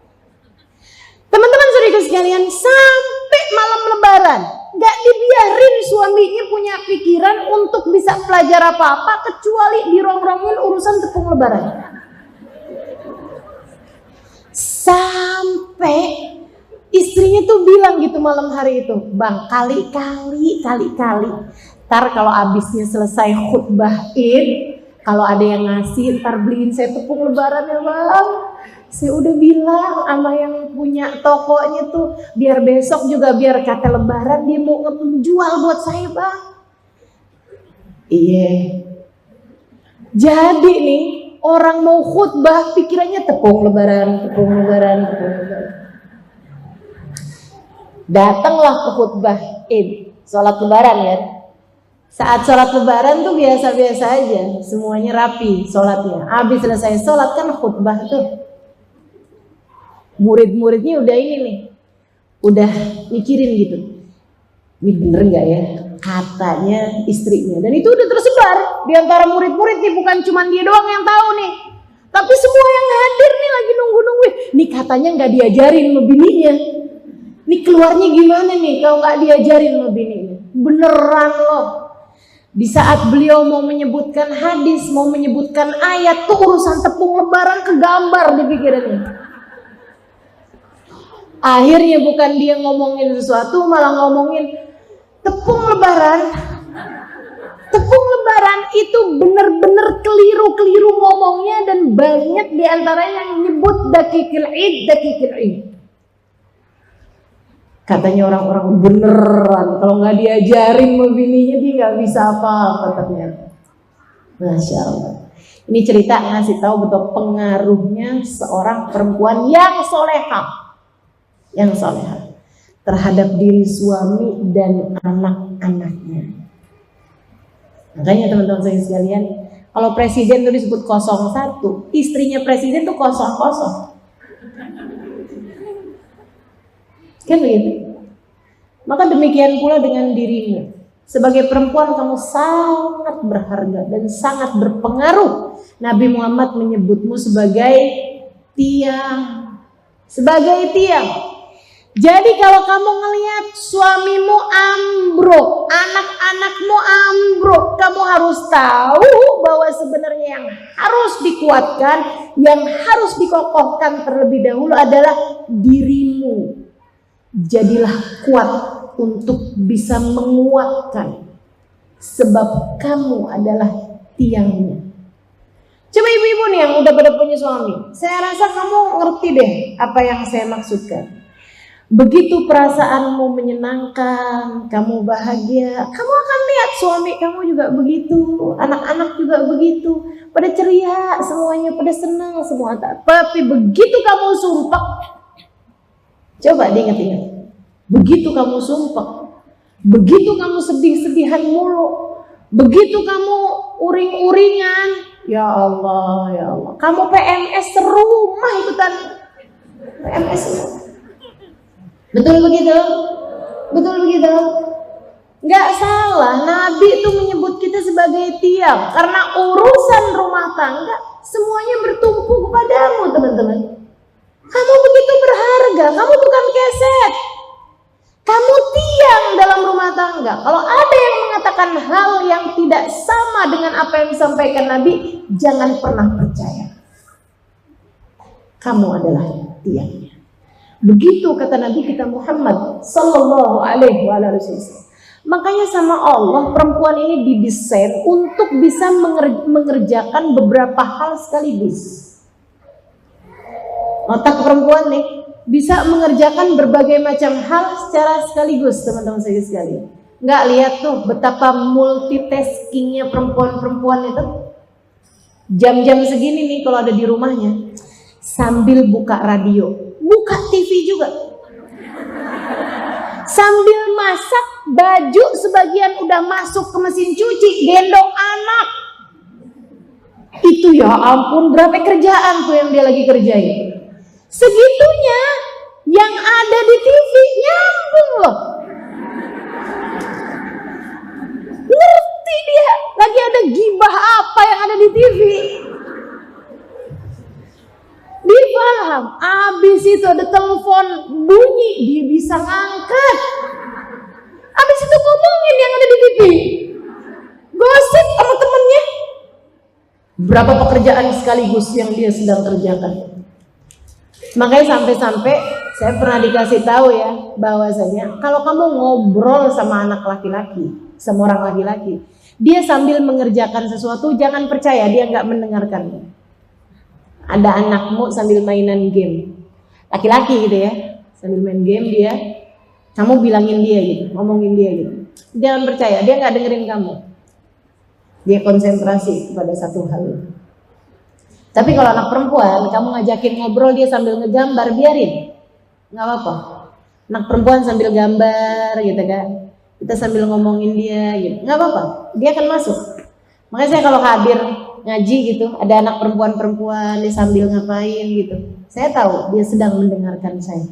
S1: Teman-teman saudara sekalian, sampai malam lebaran gak dibiarin suaminya punya pikiran untuk bisa belajar apa-apa kecuali dirongrongin urusan tepung lebaran. Sampai istrinya tuh bilang gitu malam hari itu, Bang, kali-kali ntar kalau abisnya selesai khutbah id, kalau ada yang ngasih ntar beliin saya tepung lebaran ya Bang. Saya udah bilang sama yang punya tokonya tuh, biar besok juga biar kata lebaran dia mau jual buat saya Bang. Iya. Jadi nih orang mau khutbah pikirannya tepung lebaran. Datanglah ke khutbah id, sholat lebaran ya. Saat sholat lebaran tuh biasa-biasa aja, semuanya rapi sholatnya. Habis selesai sholat kan khutbah tuh. Murid-muridnya udah ini nih, udah mikirin gitu, ini bener nggak ya katanya istrinya, dan itu udah tersebar di antara murid-murid nih, bukan cuma dia doang yang tahu nih, tapi semua yang hadir nih lagi nunggu-nungguin, nih katanya nggak diajarin sama bininya, nih keluarnya gimana nih kalau nggak diajarin sama bininya, beneran loh. Di saat beliau mau menyebutkan hadis, mau menyebutkan ayat tuh urusan tepung lebaran kegambar di pikirannya. Akhirnya bukan dia ngomongin sesuatu, malah ngomongin tepung lebaran. Tepung lebaran itu benar-benar keliru-keliru ngomongnya, dan banyak diantaranya yang nyebut dakikil id. Katanya orang-orang beneran kalau nggak diajarin sama bininya dia nggak bisa apa-apa ternyata. Masya Allah. Ini cerita ngasih tahu betul pengaruhnya seorang perempuan yang soleha terhadap diri suami dan anak-anaknya. Makanya teman-teman saya sekalian, kalau presiden itu disebut 01, istrinya presiden itu 00. Kan begitu? Maka demikian pula dengan dirimu. Sebagai perempuan kamu sangat berharga dan sangat berpengaruh. Nabi Muhammad menyebutmu sebagai tiang. Jadi kalau kamu ngelihat suamimu ambruk, anak-anakmu ambruk, kamu harus tahu bahwa sebenarnya yang harus dikuatkan, yang harus dikokohkan terlebih dahulu adalah dirimu. Jadilah kuat untuk bisa menguatkan, sebab kamu adalah tiangnya. Coba ibu-ibu nih yang udah pada punya suami, saya rasa kamu ngerti deh apa yang saya maksudkan. Begitu perasaanmu menyenangkan, kamu bahagia, kamu akan lihat suami kamu juga begitu, anak-anak juga begitu, pada ceria, semuanya pada senang semua. Tapi begitu kamu sumpah, coba diingat-ingat. Begitu kamu sumpah, begitu kamu sedih-sedihan mulu, begitu kamu uring-uringan, ya Allah, kamu PMS serumah ikutan PMS. Betul begitu? Nggak salah, Nabi itu menyebut kita sebagai tiang, karena urusan rumah tangga semuanya bertumpu kepadamu, teman-teman. Kamu begitu berharga, kamu bukan keset. Kamu tiang dalam rumah tangga. Kalau ada yang mengatakan hal yang tidak sama dengan apa yang disampaikan Nabi, jangan pernah percaya. Kamu adalah tiangnya. Begitu kata Nabi kita Muhammad sallallahu alaihi wasallam. Makanya sama Allah perempuan ini didesain untuk bisa mengerjakan beberapa hal sekaligus. Otak perempuan nih bisa mengerjakan berbagai macam hal secara sekaligus, teman-teman saya sekalian. Nggak lihat tuh betapa multitaskingnya perempuan-perempuan itu. Jam-jam segini nih kalau ada di rumahnya, sambil buka radio, buka TV juga, sambil masak, baju sebagian udah masuk ke mesin cuci, gendong anak. Itu ya ampun, berapa kerjaan tuh yang dia lagi kerjain. Segitunya yang ada di TV nyambung loh. Ngerti dia lagi ada gibah apa yang ada di TV. Dia paham. Abis itu ada telepon bunyi, dia bisa ngangkat. Abis itu ngomongin yang ada di TV. Gosip sama temennya. Berapa pekerjaan sekaligus yang dia sedang kerjakan. Makanya sampai-sampai saya pernah dikasih tahu ya, bahwasanya kalau kamu ngobrol sama anak laki-laki, sama orang laki-laki, dia sambil mengerjakan sesuatu, jangan percaya dia nggak mendengarkan. Ada anakmu sambil mainan game, laki-laki gitu ya, sambil main game dia, kamu bilangin dia gitu, ngomongin dia gitu, jangan percaya, dia nggak dengerin kamu, dia konsentrasi pada satu hal. Tapi kalau anak perempuan, kamu ngajakin ngobrol dia sambil ngegambar, biarin, nggak apa-apa. Anak perempuan sambil gambar gitu kan, kita sambil ngomongin dia gitu, nggak apa-apa, dia akan masuk. Makanya saya kalau hadir ngaji gitu, ada anak perempuan dia sambil ngapain gitu, saya tahu dia sedang mendengarkan saya.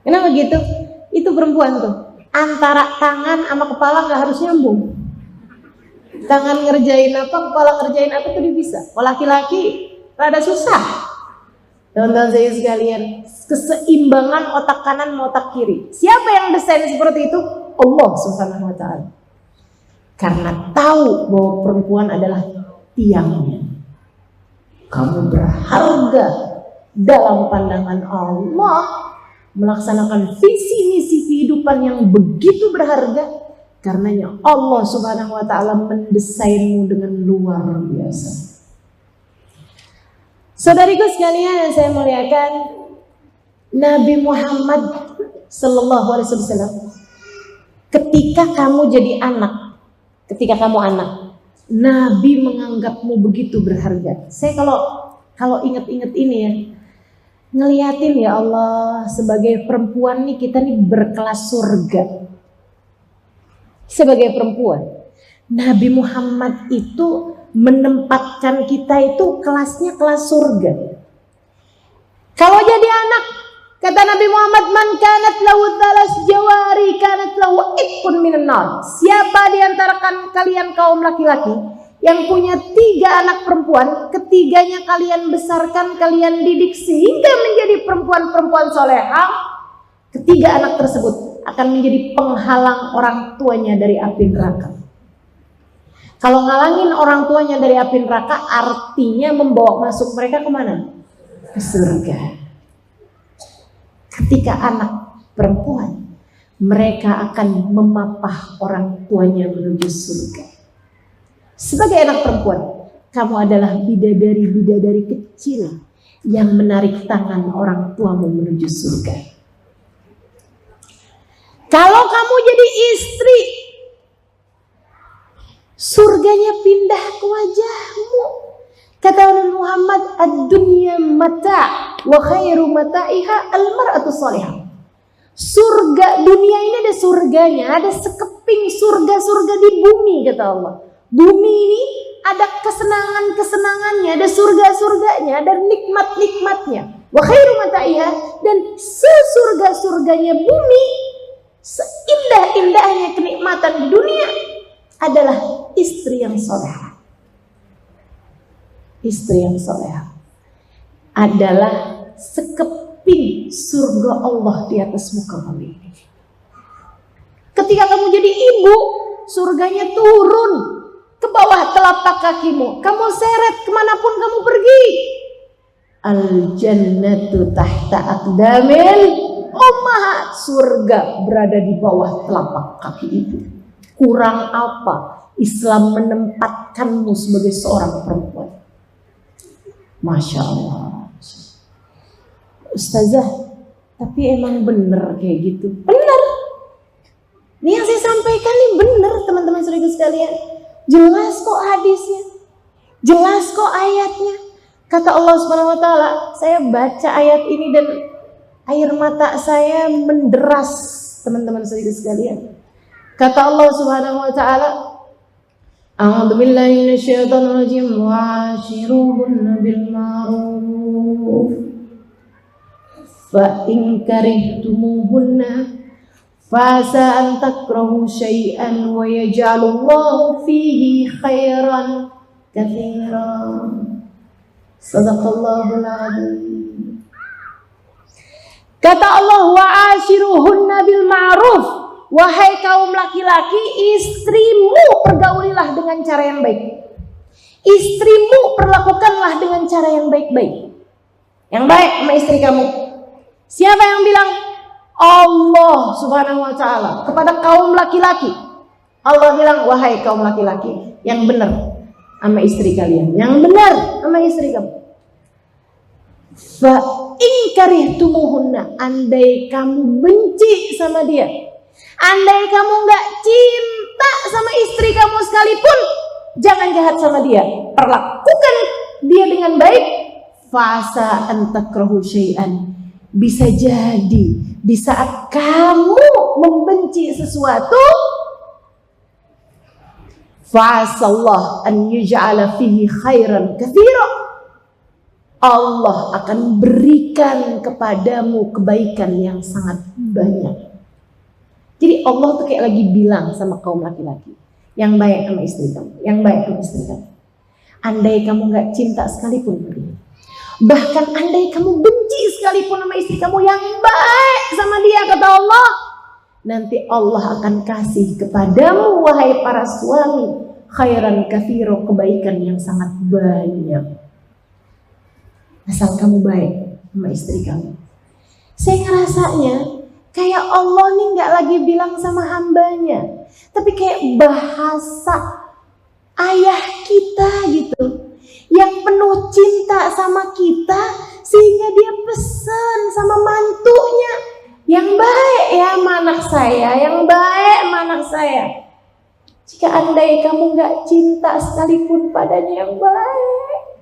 S1: Kenapa gitu? Itu perempuan tuh, antara tangan sama kepala nggak harus nyambung. Tangan ngerjain apa, kepala ngerjain apa itu dia bisa. Kalau laki-laki rada susah. Teman-teman saya sekalian, keseimbangan otak kanan sama otak kiri. Siapa yang desain seperti itu? Allah Subhanahu wa ta'ala. Karena tahu bahwa perempuan adalah tiangnya. Kamu berharga dalam pandangan Allah. melaksanakan visi misi kehidupan yang begitu berharga. Karenanya Allah Subhanahu wa taala mendesainmu dengan luar biasa. Saudariku sekalian yang saya muliakan, Nabi Muhammad sallallahu alaihi wasallam ketika kamu jadi anak, ketika kamu anak, Nabi menganggapmu begitu berharga. Saya kalau ingat-ingat ini ya, ngeliatin ya Allah, sebagai perempuan nih kita nih berkelas surga. Sebagai perempuan, Nabi Muhammad itu menempatkan kita itu kelasnya kelas surga. Kalau jadi anak, kata Nabi Muhammad, man kanat lahu thalas jawari kanat lahu itqun minan nar. Siapa di antara kalian kaum laki-laki yang punya 3 anak perempuan, ketiganya kalian besarkan, kalian didik sehingga menjadi perempuan-perempuan solehah, ketiga anak tersebut akan menjadi penghalang orang tuanya dari api neraka. Kalau ngalangin orang tuanya dari api neraka, artinya membawa masuk mereka kemana? Ke surga. Ketika anak perempuan, mereka akan memapah orang tuanya menuju surga. Sebagai anak perempuan, kamu adalah bidadari-bidadari kecil yang menarik tangan orang tuamu menuju surga. Kalau kamu jadi istri, surganya pindah ke wajahmu. Kata Nabi Muhammad, ad-dunya mata' wa khairu mata'iha al-mar'atu salihah. Surga dunia ini ada surganya, ada sekeping surga-surga di bumi, kata Allah. Bumi ini ada kesenangan-kesenangannya, ada surga-surganya, ada nikmat-nikmatnya. Wa khairu mata'iha, dan sesurga-surganya bumi, seindah-indahnya kenikmatan di dunia adalah istri yang solehah. Istri yang solehah adalah sekeping surga Allah di atas muka bumi. Ketika kamu jadi ibu, surganya turun ke bawah telapak kakimu. Kamu seret kemanapun kamu pergi. Al jannatu tahta aqdamil ummahat, surga berada di bawah telapak kaki ibu. Kurang apa Islam menempatkanmu sebagai seorang perempuan? Masya Allah. Ustazah, tapi emang bener kayak gitu? Bener. Ini yang saya sampaikan nih bener, teman-teman saudara sekalian. Jelas kok hadisnya, jelas kok ayatnya. Kata Allah Subhanahu wa taala, saya baca ayat ini dan air mata saya menderas, teman-teman saudara sekalian. Kata Allah Subhanahu wa taala, a'udzu billahi minasyaitonir rajim, wa'ashiruhunna bil ma'ruf fa in karihtumuhunna fa'asa an takrahu syai'an wa yaj'alullahu fihi khairan katsiran. Sadaqallahul adzim. Kata Allah, wa'ashiruhunna bil ma'ruf. Wahai kaum laki-laki, istrimu pergaulilah dengan cara yang baik. Istrimu perlakukanlah dengan cara yang baik-baik. Yang baik sama istri kamu. Siapa yang bilang? Allah Subhanahu wa taala kepada kaum laki-laki. Allah bilang, wahai kaum laki-laki, yang benar sama istri kalian. Yang benar sama istri kamu. Fa in karihtumuhunna, andai kamu benci sama dia, andai kamu gak cinta sama istri kamu sekalipun, jangan jahat sama dia, perlakukan dia dengan baik. Fasa an takrahu syai'an, bisa jadi di saat kamu membenci sesuatu, fa'asallah an yuj'ala fihi khairan katsira, Allah akan berikan kepadamu kebaikan yang sangat banyak. Jadi Allah tuh kayak lagi bilang sama kaum laki-laki, yang baik sama istri kamu, yang baik sama istri kamu. Andai kamu gak cinta sekalipun sama dia, bahkan andai kamu benci sekalipun sama istri kamu, yang baik sama dia, kata Allah, nanti Allah akan kasih kepadamu, wahai para suami, khairan katsira, kebaikan yang sangat banyak. Asal kamu baik sama istri kamu. Saya ngerasanya kayak Allah nih nggak lagi bilang sama hambanya, tapi kayak bahasa ayah kita gitu, yang penuh cinta sama kita, sehingga dia pesan sama mantunya, yang baik ya anak saya, yang baik anak saya. Jika andai kamu nggak cinta sekalipun padanya yang baik,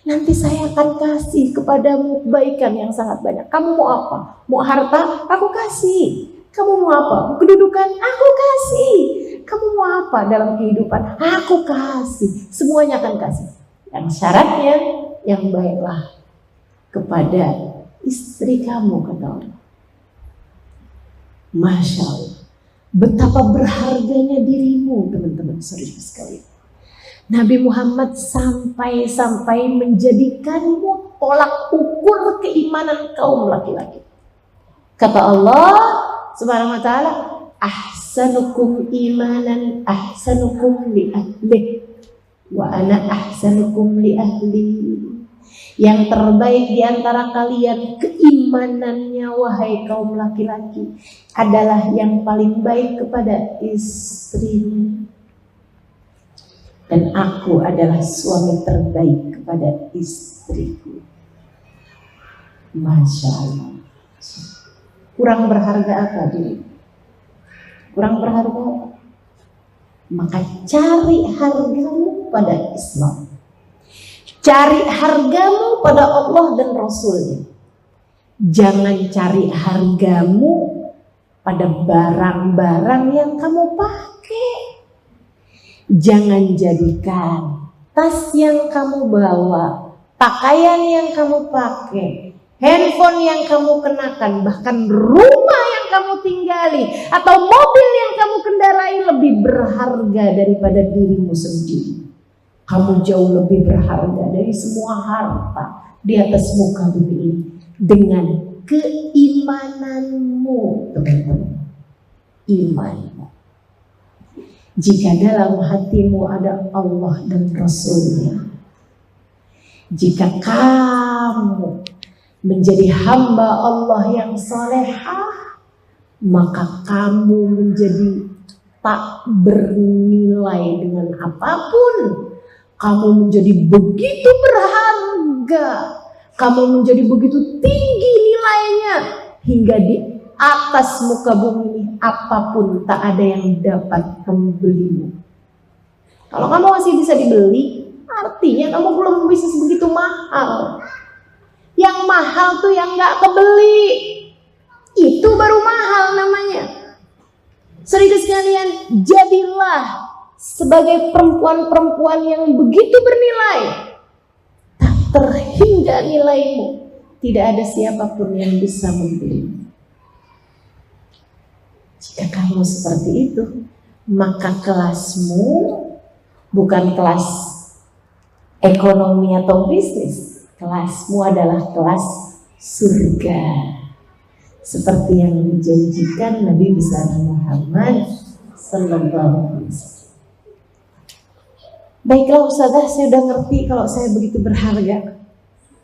S1: nanti saya akan kasih kepadamu kebaikan yang sangat banyak. Kamu mau apa? Mau harta? Aku kasih. Kamu mau apa? Mau kedudukan? Aku kasih. Kamu mau apa dalam kehidupan? Aku kasih. Semuanya akan kasih. Yang syaratnya yang baiklah kepada istri kamu, kata Allah. Masya Allah. Betapa berharganya dirimu, teman-teman saudara sekalian. Nabi Muhammad sampai menjadikanmu tolak ukur keimanan kaum laki-laki. Kata Allah Subhanahu wa taala, ahsanukum imanan ahsanukum li ahli wa ana ahsanukum li ahli. Yang terbaik di antara kalian keimanannya wahai kaum laki-laki adalah yang paling baik kepada istrimu. Dan aku adalah suami terbaik kepada istriku. Masya Allah. Kurang berharga apa diri? Kurang berharga apa? Maka cari hargamu pada Islam. Cari hargamu pada Allah dan Rasulnya. Jangan cari hargamu pada barang-barang yang kamu pakai. Jangan jadikan tas yang kamu bawa, pakaian yang kamu pakai, handphone yang kamu kenakan, bahkan rumah yang kamu tinggali atau mobil yang kamu kendarai lebih berharga daripada dirimu sendiri. Kamu jauh lebih berharga dari semua harta di atas muka bumi ini dengan keimananmu, teman-teman. Imanmu. Jika dalam hatimu ada Allah dan Rasulnya, jika kamu menjadi hamba Allah yang salehah, maka kamu menjadi tak bernilai dengan apapun. Kamu menjadi begitu berharga, kamu menjadi begitu tinggi nilainya, hingga di atas muka bumi ini apapun tak ada yang dapat membelimu. Kalau kamu masih bisa dibeli, artinya kamu belum bisa sebegitu mahal. Yang mahal tuh yang gak kebeli, itu baru mahal namanya. Saudara sekalian, jadilah sebagai perempuan-perempuan yang begitu bernilai, tak terhingga nilaimu. Tidak ada siapapun yang bisa membelimu. Jika kamu seperti itu, maka kelasmu bukan kelas ekonomi atau bisnis. Kelasmu adalah kelas surga. Seperti yang dijanjikan Nabi besar Muhammad sallallahu alaihi wasallam. Baiklah Ustazah, saya udah ngerti kalau saya begitu berharga.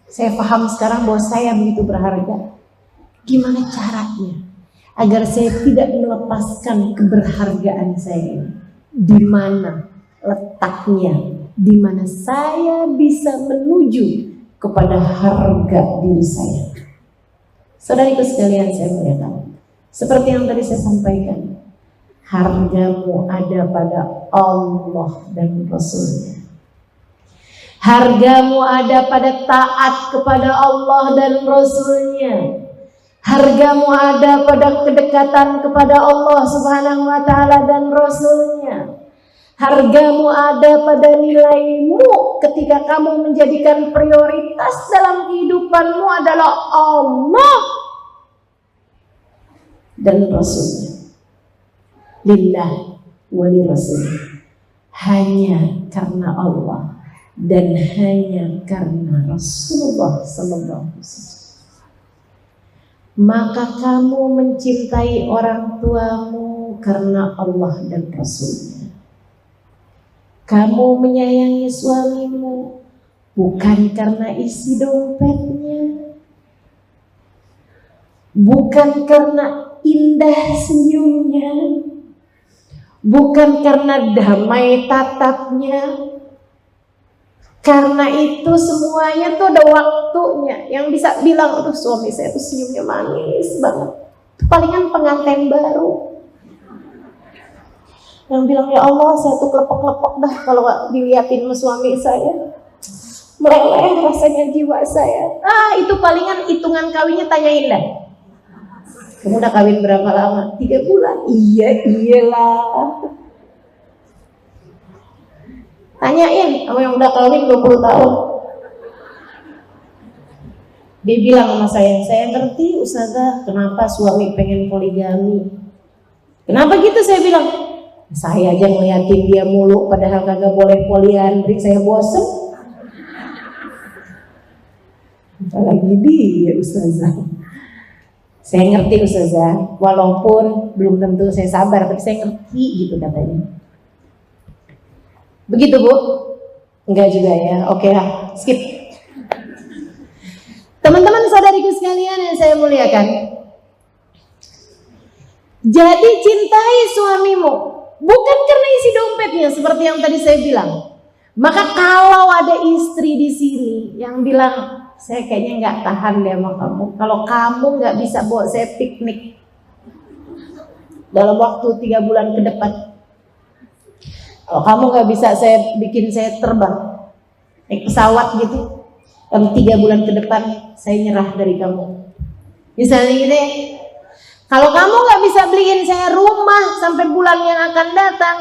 S1: Saya paham sekarang bahwa saya begitu berharga. Gimana caranya agar saya tidak melepaskan keberhargaan saya ini? Di mana letaknya? Di mana saya bisa menuju kepada harga diri saya? Saudariku sekalian, saya muliakan, seperti yang tadi saya sampaikan, hargamu ada pada Allah dan Rasulnya. Hargamu ada pada taat kepada Allah dan Rasulnya. Hargamu ada pada kedekatan kepada Allah Subhanahu wa ta'ala dan Rasulnya. Hargamu ada pada nilaimu ketika kamu menjadikan prioritas dalam kehidupanmu adalah Allah dan Rasulnya. Lillah wa li Rasul. Hanya karena Allah dan hanya karena Rasulullah sallallahu alaihi wasallam. Maka kamu mencintai orang tuamu karena Allah dan Rasulnya. Kamu menyayangi suamimu bukan karena isi dompetnya, bukan karena indah senyumnya, bukan karena damai tatapnya. Karena itu semuanya tuh ada waktunya. Yang bisa bilang, aduh suami saya tuh senyumnya manis banget, palingan pengantin baru. Yang bilang, ya Allah saya tuh kelepek-kelepek dah kalau diliatin sama suami saya, meleleh rasanya jiwa saya. Itu palingan hitungan kawinnya tanyain dah, kamu udah kawin berapa lama? 3 bulan. Iyalah. Tanyain sama yang udah kawin 20 tahun. Dia bilang sama saya ngerti Ustazah kenapa suami pengen poligami. Kenapa gitu? Saya bilang, saya aja ngeliatin dia mulu padahal kagak boleh poliandri, saya bosen. Apalagi dia Ustazah. Saya ngerti Ustazah, walaupun belum tentu saya sabar, tapi saya ngerti gitu katanya. Begitu Bu? Enggak juga ya, oke lah, skip. Teman-teman saudariku sekalian yang saya muliakan, jadi cintai suamimu bukan karena isi dompetnya seperti yang tadi saya bilang. Maka kalau ada istri di sini yang bilang, saya kayaknya nggak tahan deh sama kamu, kalau kamu nggak bisa bawa saya piknik dalam waktu 3 bulan ke depan, kalau kamu nggak bisa bikin saya terbang naik pesawat gitu dalam 3 bulan ke depan, saya nyerah dari kamu. Misalnya gitu ya, kalau kamu nggak bisa beliin saya rumah sampai bulan yang akan datang,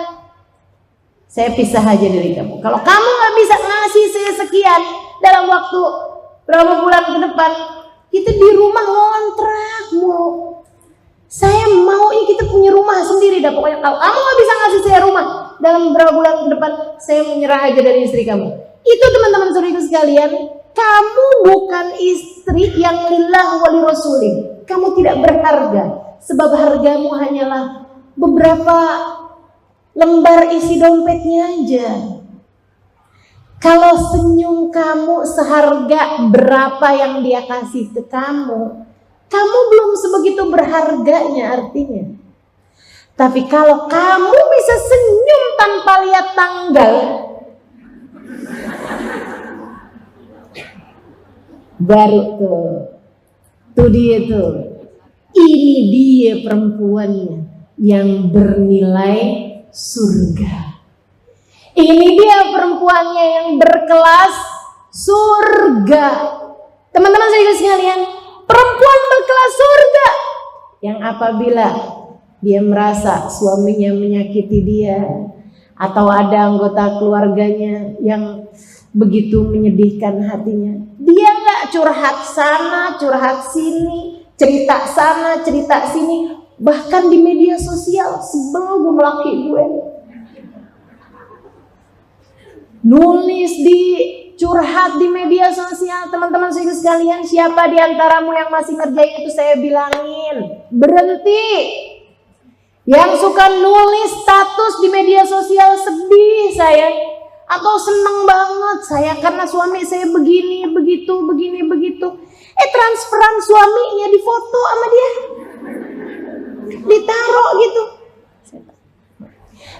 S1: saya pisah aja dari kamu. Kalau kamu nggak bisa ngasih saya sekian dalam waktu berapa bulan ke depan, kita di rumah ngontrak mulu. Saya mau kita punya rumah sendiri dah pokoknya. Kalau kamu nggak bisa ngasih saya rumah dalam beberapa bulan ke depan, saya menyerah aja dari istri kamu. Itu teman-teman saudariku sekalian, kamu bukan istri yang lillah wali rasulih. Kamu tidak berharga, sebab hargamu hanyalah beberapa lembar isi dompetnya aja. Kalau senyum kamu seharga berapa yang dia kasih ke kamu, kamu belum sebegitu berharganya artinya. Tapi kalau kamu bisa senyum tanpa lihat tanggal, baru tuh dia tuh, ini dia perempuannya yang bernilai surga. Ini dia perempuannya yang berkelas surga. Teman-teman saudara sekalian, perempuan berkelas surga yang apabila dia merasa suaminya menyakiti dia atau ada anggota keluarganya yang begitu menyedihkan hatinya, dia nggak curhat sana, curhat sini, cerita sana, cerita sini, bahkan di media sosial, sebelum laki gue nulis di curhat di media sosial. Teman-teman sekalian, siapa di antaramu yang masih ngerjain itu, saya bilangin berhenti. Yang suka nulis status di media sosial sedih saya atau seneng banget saya karena suami saya begini begitu begini begitu, transferan suaminya difoto sama dia,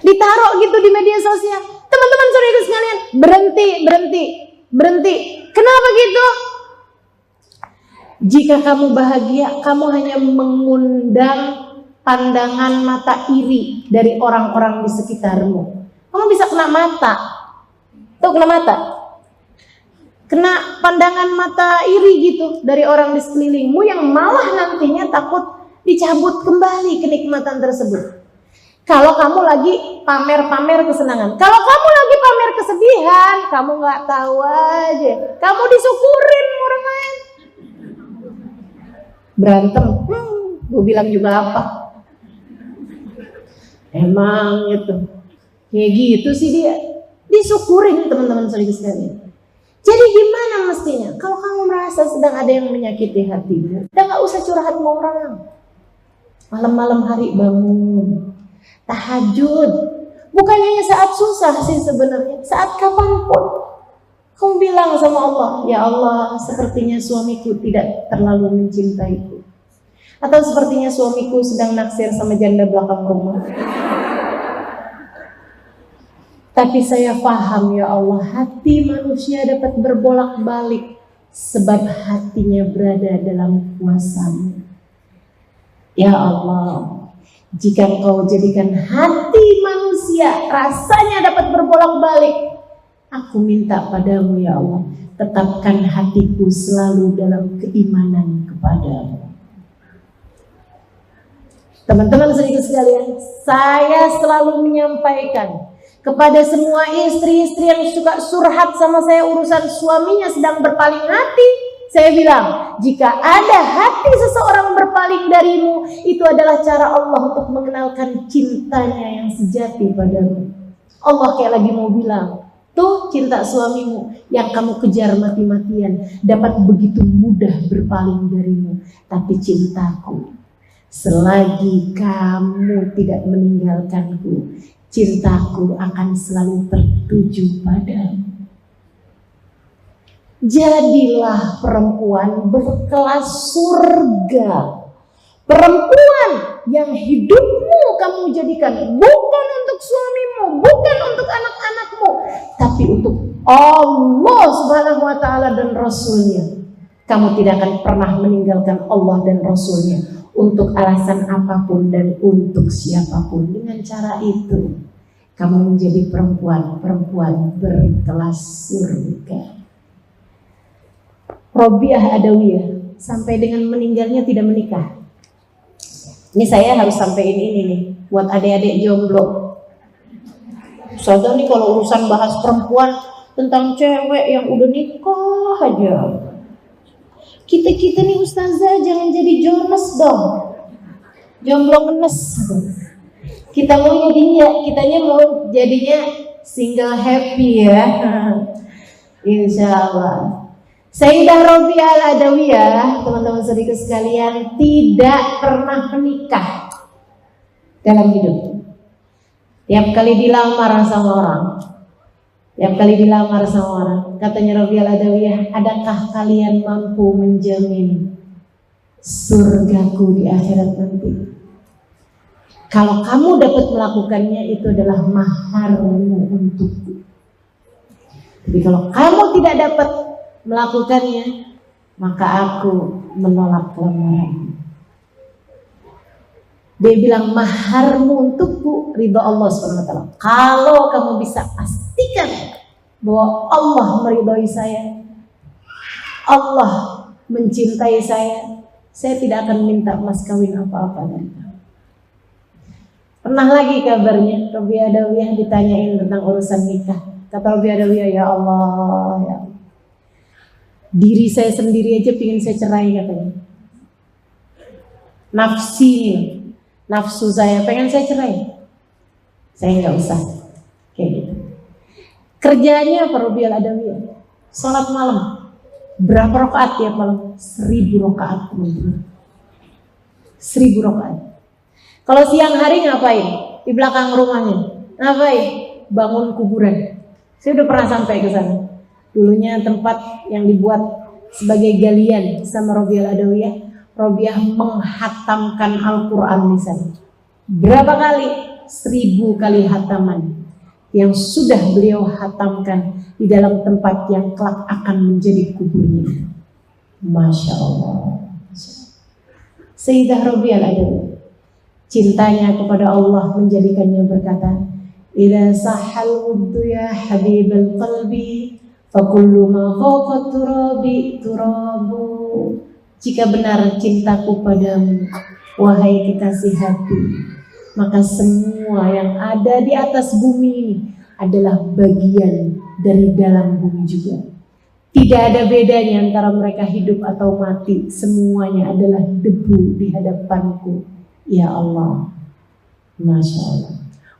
S1: ditaruh gitu di media sosial. Teman-teman saudara sekalian, berhenti. Kenapa gitu? Jika kamu bahagia, kamu hanya mengundang pandangan mata iri dari orang-orang di sekitarmu. Kamu bisa kena mata. Tuh, kena mata. Kena pandangan mata iri gitu dari orang di sekelilingmu yang malah nantinya takut dicabut kembali kenikmatan tersebut. Kalau kamu lagi pamer-pamer kesenangan, kalau kamu lagi pamer kesedihan, kamu nggak tahu aja, kamu disyukurin orang lain. Berantem, gue bilang juga apa? Emang itu, kayak gitu sih dia, disyukurin teman-teman saudara sekalian. Jadi gimana mestinya? Kalau kamu merasa sedang ada yang menyakiti hatimu, udah nggak usah curhat sama orang. Malam-malam hari bangun. Tahajud, bukan hanya saat susah sih sebenarnya, saat kapanpun kamu bilang sama Allah, ya Allah, sepertinya suamiku tidak terlalu mencintaiku. Atau sepertinya suamiku sedang naksir sama janda belakang rumah. Tapi saya paham ya Allah, hati manusia dapat berbolak-balik sebab hatinya berada dalam kuasa-Mu. Ya Allah, jika Engkau jadikan hati manusia rasanya dapat berbolak-balik, aku minta padamu ya Allah, tetapkan hatiku selalu dalam keimanan kepadamu. Teman-teman sekalian, saya selalu menyampaikan kepada semua istri-istri yang suka surhat sama saya urusan suaminya sedang berpaling hati, saya bilang, jika ada hati seseorang berpaling darimu, itu adalah cara Allah untuk mengenalkan cintanya yang sejati padamu. Allah kayak lagi mau bilang, tuh cinta suamimu yang kamu kejar mati-matian dapat begitu mudah berpaling darimu. Tapi cintaku, selagi kamu tidak meninggalkanku, cintaku akan selalu tertuju padamu. Jadilah perempuan berkelas surga. Perempuan yang hidupmu kamu jadikan bukan untuk suamimu, bukan untuk anak-anakmu, tapi untuk Allah Subhanahu wa Ta'ala dan Rasulnya. Kamu tidak akan pernah meninggalkan Allah dan Rasulnya untuk alasan apapun dan untuk siapapun. Dengan cara itu kamu menjadi perempuan berkelas surga. Robiah Adawiyah sampai dengan meninggalnya tidak menikah. Ini saya harus sampaikan ini nih buat adik-adik jomblo. Ustazah nih kalau urusan bahas perempuan tentang cewek yang udah nikah aja. Kita nih ustazah jangan jadi Jonas dong. Jomblo ngenes. Kitanya mau jadinya single happy ya. Insya Allah. Sayyidah Robiah Al-Adawiyah, teman-teman saudara sekalian, tidak pernah menikah dalam hidup. Tiap kali dilamar sama orang, katanya Robiah Al-Adawiyah, adakah kalian mampu menjamin surgaku di akhirat nanti? Kalau kamu dapat melakukannya, itu adalah maharmu untukku. Tapi kalau kamu tidak dapat melakukannya, maka aku menolak lamaranmu. Dia bilang maharmu untukku ridho Allah SWT. Kalau kamu bisa pastikan bahwa Allah meridhoi saya, Allah mencintai saya tidak akan minta mas kawin apa-apa dari kamu. Pernah lagi kabarnya Robiah Adawiyah ditanyain tentang urusan nikah. Kata Robiah Adawiyah, ya Allah, ya Allah, diri saya sendiri aja pengen saya cerai katanya. Nafsu saya pengen saya cerai. Saya nggak usah kayak gitu. Kerjanya apa Robiah Adawiyah? Salat malam. Berapa rakaat tiap malam? 1000 rakaat teman-teman. 1000 rakaat. Kalau siang hari ngapain? Di belakang rumahnya. Ngapain? Bangun kuburan. Saya udah pernah sampai ke sana. Dulunya tempat yang dibuat sebagai galian sama Robiah Adawiyah. Robiah menghatamkan Al-Quran di sana. Berapa kali? 1000 kali hataman yang sudah beliau hatamkan di dalam tempat yang kelak akan menjadi kuburnya. Masya Allah. Sayyidah Robiah Adawiyah, cintanya kepada Allah menjadikannya berkata, "Idza sahal wuddu ya habibal qalbi, fakullu ma fawqa turabi turabu." Jika benar cintaku padamu, wahai kekasih hati, maka semua yang ada di atas bumi ini adalah bagian dari dalam bumi juga. Tidak ada bedanya antara mereka hidup atau mati. Semuanya adalah debu di hadapanku, ya Allah. Masya Allah.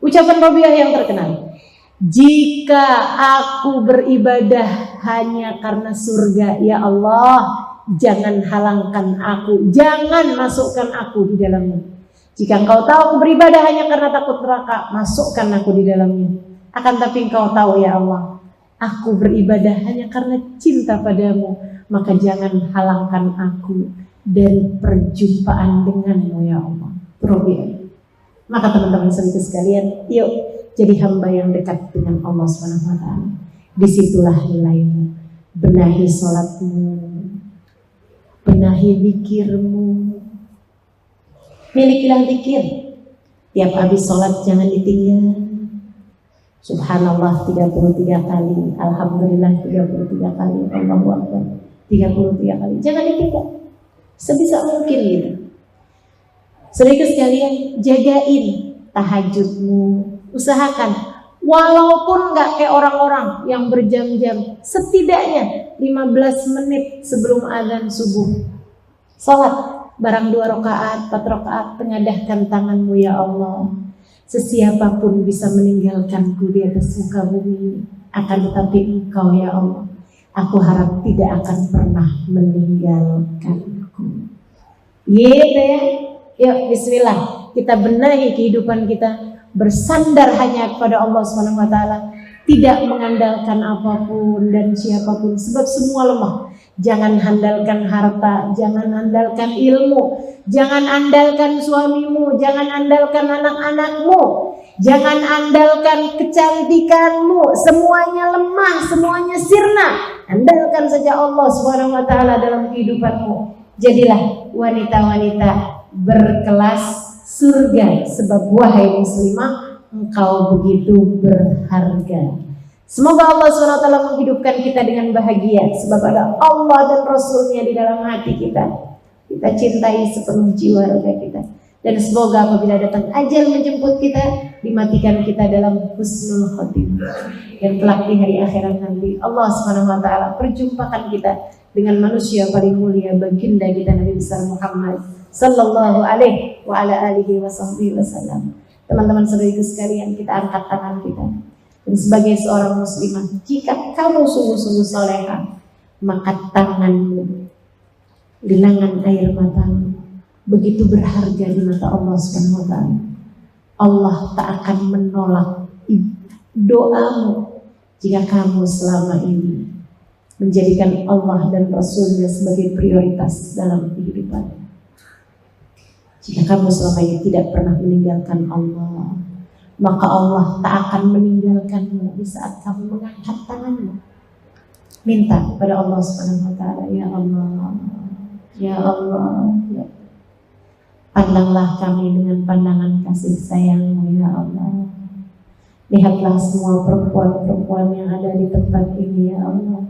S1: Ucapan Robiah yang terkenal, jika aku beribadah hanya karena surga, ya Allah, jangan halangkan aku, jangan masukkan aku di dalamnya. Jika engkau tahu aku beribadah hanya karena takut neraka, masukkan aku di dalamnya. Akan tapi engkau tahu ya Allah, aku beribadah hanya karena cinta padamu, maka jangan halangkan aku dari perjumpaan denganmu ya Allah. Maka teman-teman sekalian, yuk jadi hamba yang dekat dengan Allah SWT. Disitulah nilaimu. Benahi sholatmu, benahi zikirmu. Milikilah zikir. Tiap habis sholat jangan ditinggal. Subhanallah 33 kali, Alhamdulillah 33 kali, Allahu Akbar 33 kali. Jangan ditinggal. Sebisa mungkin gitu. Saudara sekalian, jagain tahajudmu, usahakan walaupun nggak kayak orang-orang yang berjam-jam, setidaknya 15 menit sebelum azan subuh salat barang 2 rakaat, 4 rakaat, tengadahkan tanganmu ya Allah. Sesiapapun bisa meninggalkanku di atas muka bumi, akan tetapi Engkau ya Allah, aku harap tidak akan pernah meninggalkanku. Gitu ya. Yuk bismillah, kita benahi kehidupan kita, bersandar hanya kepada Allah SWT, tidak mengandalkan apapun dan siapapun, sebab semua lemah. Jangan andalkan harta, jangan andalkan ilmu, jangan andalkan suamimu, jangan andalkan anak-anakmu, jangan andalkan kecantikanmu, semuanya lemah, semuanya sirna. Andalkan saja Allah SWT dalam kehidupanmu. Jadilah wanita-wanita berkelas surga, sebab wahai muslimah, engkau begitu berharga. Semoga Allah SWT menghidupkan kita dengan bahagia, sebab ada Allah dan Rasulnya di dalam hati kita. Kita cintai sepenuh jiwa raga kita. Dan semoga apabila datang ajal menjemput kita, dimatikan kita dalam husnul khotimah. Dan kelak di hari akhirat nanti Allah SWT perjumpakan kita dengan manusia paling mulia, baginda kita Nabi besar Muhammad sallallahu alaihi wa ala alihi wa sahbihi wasallam. Teman-teman saudariku sekalian, kita angkat tangan kita. Dan sebagai seorang muslimah, jika kamu sungguh-sungguh soleha, maka tanganmu, genangan air matamu begitu berharga di mata Allah SWT. Allah tak akan menolak doamu jika kamu selama ini menjadikan Allah dan Rasulnya sebagai prioritas dalam kehidupan. Jika kamu selama ini tidak pernah meninggalkan Allah, maka Allah tak akan meninggalkanmu di saat kamu mengangkat tanganmu. Minta kepada Allah SWT, ya Allah, ya Allah, ya. Pandanglah kami dengan pandangan kasih sayang-Mu ya Allah. Lihatlah semua perempuan-perempuan yang ada di tempat ini ya Allah.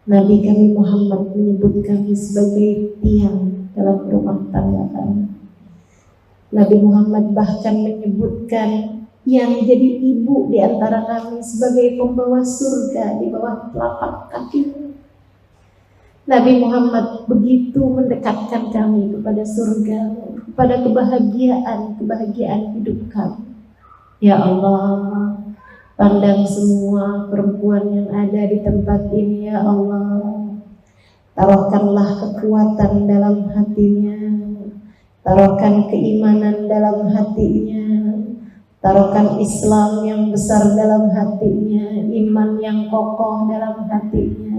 S1: Nabi kami Muhammad menyebut kami sebagai tiang dalam rumah tangga kami. Nabi Muhammad bahkan menyebutkan yang jadi ibu di antara kami sebagai pembawa surga di bawah telapak kaki. Nabi Muhammad begitu mendekatkan kami kepada surga, kepada kebahagiaan hidup kami. Ya Allah, pandang semua perempuan yang ada di tempat ini ya Allah. Taruhkanlah kekuatan dalam hatinya, taruhkan keimanan dalam hatinya, taruhkan Islam yang besar dalam hatinya, iman yang kokoh dalam hatinya.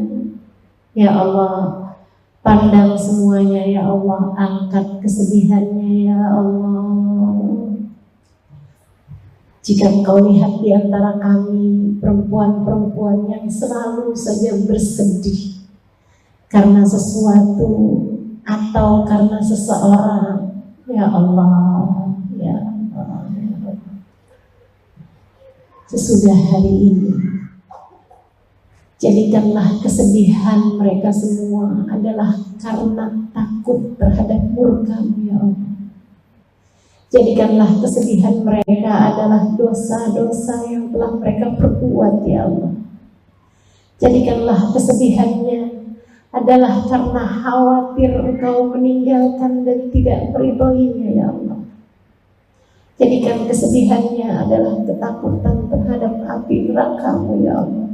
S1: Ya Allah, pandang semuanya ya Allah, angkat kesedihannya ya Allah. Jika Engkau lihat di antara kami perempuan-perempuan yang selalu saja bersedih karena sesuatu atau karena seseorang, ya Allah, ya Allah, ya Allah. Sesudah hari ini, jadikanlah kesedihan mereka semua adalah karena takut terhadap murka-Mu ya Allah. Jadikanlah kesedihan mereka adalah dosa-dosa yang telah mereka perbuat ya Allah. Jadikanlah kesedihannya adalah karena khawatir Engkau meninggalkan dan tidak meridhoinya ya Allah. Jadikan kesedihannya adalah ketakutan terhadap api neraka-Mu ya Allah.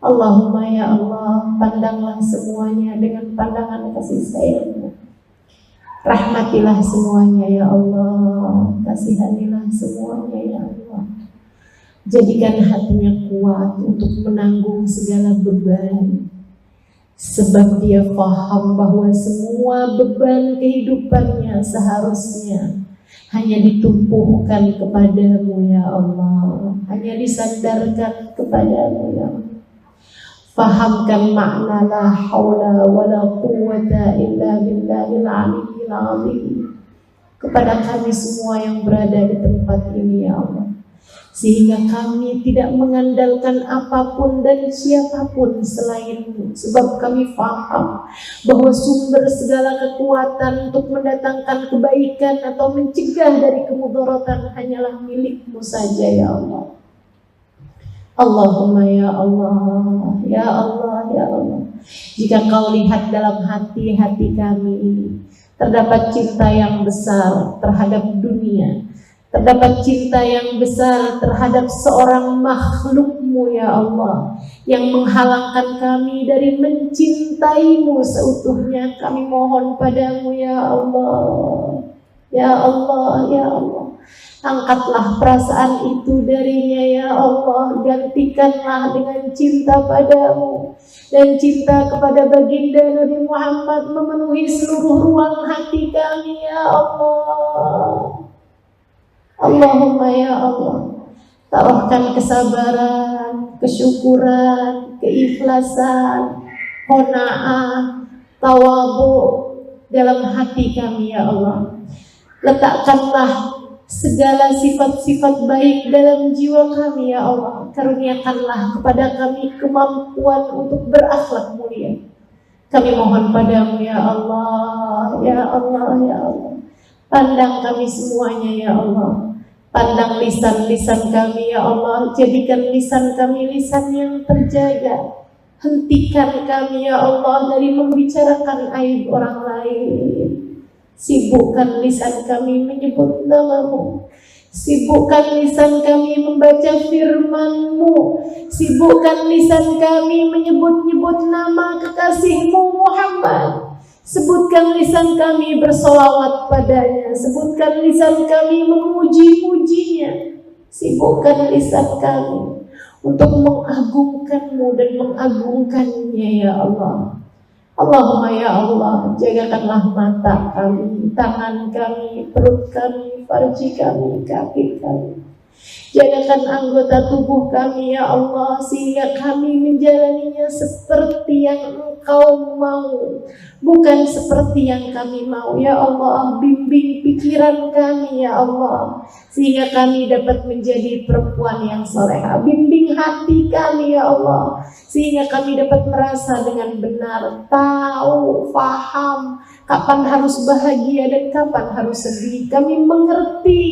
S1: Allahumma ya Allah, pandanglah semuanya dengan pandangan kasih sayang-Mu. Rahmatilah semuanya ya Allah, kasihanilah semuanya ya Allah. Jadikan hatinya kuat untuk menanggung segala beban, sebab dia paham bahwa semua beban kehidupannya seharusnya hanya ditumpukan kepadamu ya Allah, hanya disandarkan kepadamu ya Allah. Fahamkan makna la haula wa la quwwata illa billahil aliyyil azim kepada kami semua yang berada di tempat ini ya Allah, sehingga kami tidak mengandalkan apapun dan siapapun selainmu, sebab kami faham bahwa sumber segala kekuatan untuk mendatangkan kebaikan atau mencegah dari kemudaratan hanyalah milikmu saja ya Allah. Allahumma ya Allah, ya Allah, ya Allah. Jika kau lihat dalam hati-hati kami terdapat cinta yang besar terhadap dunia, terdapat cinta yang besar terhadap seorang makhlukmu ya Allah, yang menghalangkan kami dari mencintaimu seutuhnya, kami mohon padamu ya Allah, ya Allah, ya Allah. Angkatlah perasaan itu darinya ya Allah, gantikanlah dengan cinta padamu dan cinta kepada baginda Nabi Muhammad memenuhi seluruh ruang hati kami ya Allah. Allahumma ya Allah, taruhkan kesabaran, kesyukuran, keikhlasan, qanaah, tawadhu dalam hati kami ya Allah. Letakkanlah segala sifat-sifat baik dalam jiwa kami ya Allah. Karuniakanlah kepada kami kemampuan untuk berakhlak mulia. Kami mohon padamu ya Allah, ya Allah, ya Allah. Pandang kami semuanya ya Allah. Pandang lisan-lisan kami ya Allah. Jadikan lisan kami lisan yang terjaga. Hentikan kami ya Allah dari membicarakan aib orang lain. Sibukkan lisan kami menyebut namamu. Sibukkan lisan kami membaca firman-Mu. Sibukkan lisan kami menyebut-nyebut nama kekasih-Mu Muhammad. Sebutkan lisan kami bersolawat padanya. Sebutkan lisan kami memuji-mujinya. Sibukkan lisan kami untuk mengagungkan-Mu dan mengagungkannya ya Allah. Allahumma ya Allah, jagakanlah mata kami, tangan kami, perut kami, farji kami, kaki kami. Jagakan anggota tubuh kami ya Allah, sehingga kami menjalaninya seperti yang Engkau mau, bukan seperti yang kami mau ya Allah. Bimbing pikiran kami ya Allah, sehingga kami dapat menjadi perempuan yang salehah. Bimbing hati kami ya Allah, sehingga kami dapat merasa dengan benar, tahu, paham kapan harus bahagia dan kapan harus sedih. Kami mengerti,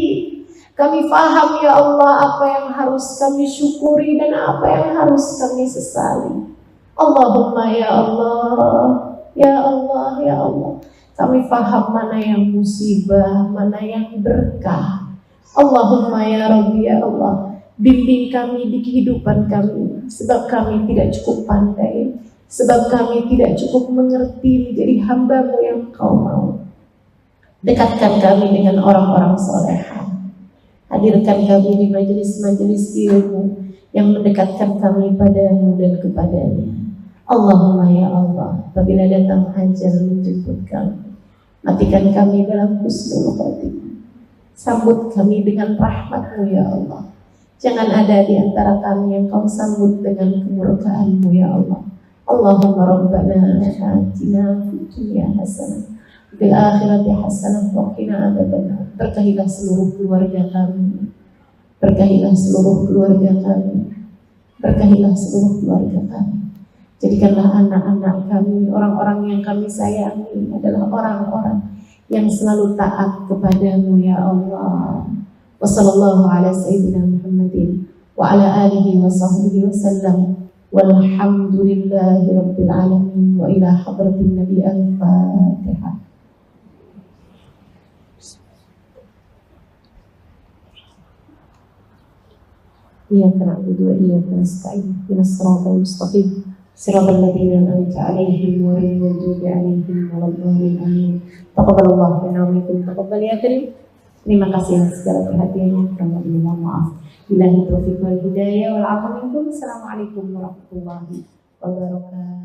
S1: kami paham ya Allah apa yang harus kami syukuri dan apa yang harus kami sesali. Allahumma ya Allah, ya Allah, ya Allah. Kami paham mana yang musibah, mana yang berkah. Allahumma ya Rabbi ya Allah, bimbing kami di kehidupan kami, sebab kami tidak cukup pandai, sebab kami tidak cukup mengerti menjadi hamba-Mu yang Kau mau. Dekatkan kami dengan orang-orang salehah. Hadirkan kami di majelis-majelis ilmu yang mendekatkan kami padamu dan kepadanya. Allahumma ya Allah, apabila datang ajal menjemput kami, matikan kami dalam husnul khotimah. Sambut kami dengan rahmat-Mu ya Allah. Jangan ada di antara kami yang Kau sambut dengan kemurkaan-Mu ya Allah. Allahumma rabbana atina fid dunya hasanah fil akhirati hasanah wa qina adzabannar. Berkahilah seluruh keluarga kami. Berkahilah seluruh keluarga kami. Berkahilah seluruh keluarga kami. Jadikanlah anak-anak kami, orang-orang yang kami sayangi adalah orang-orang yang selalu taat kepadamu ya Allah. Wassallallahu ala sayyidina Muhammadin wa ala alihi wa sahbihi wa sallam. Walhamdulillahi rabbil alamin. Wa ila hadratin nabi al-fatihah. Iyyaka na'budu wa iyyaka nasta'in. Ihdinas siratal mustaqim. Siratal ladzina an'amta 'alaihim ghairil maghdubi 'alaihim waladdallin. Amin. Taqabbalallahu minna wa minkum. Taqabbal ya karim. Terima kasih atas segala perhatiannya. Kurang lebih mohon maaf. Billahi taufiq wal hidayah wal 'afwu minkum. Assalamualaikum warahmatullahi wabarakatuh.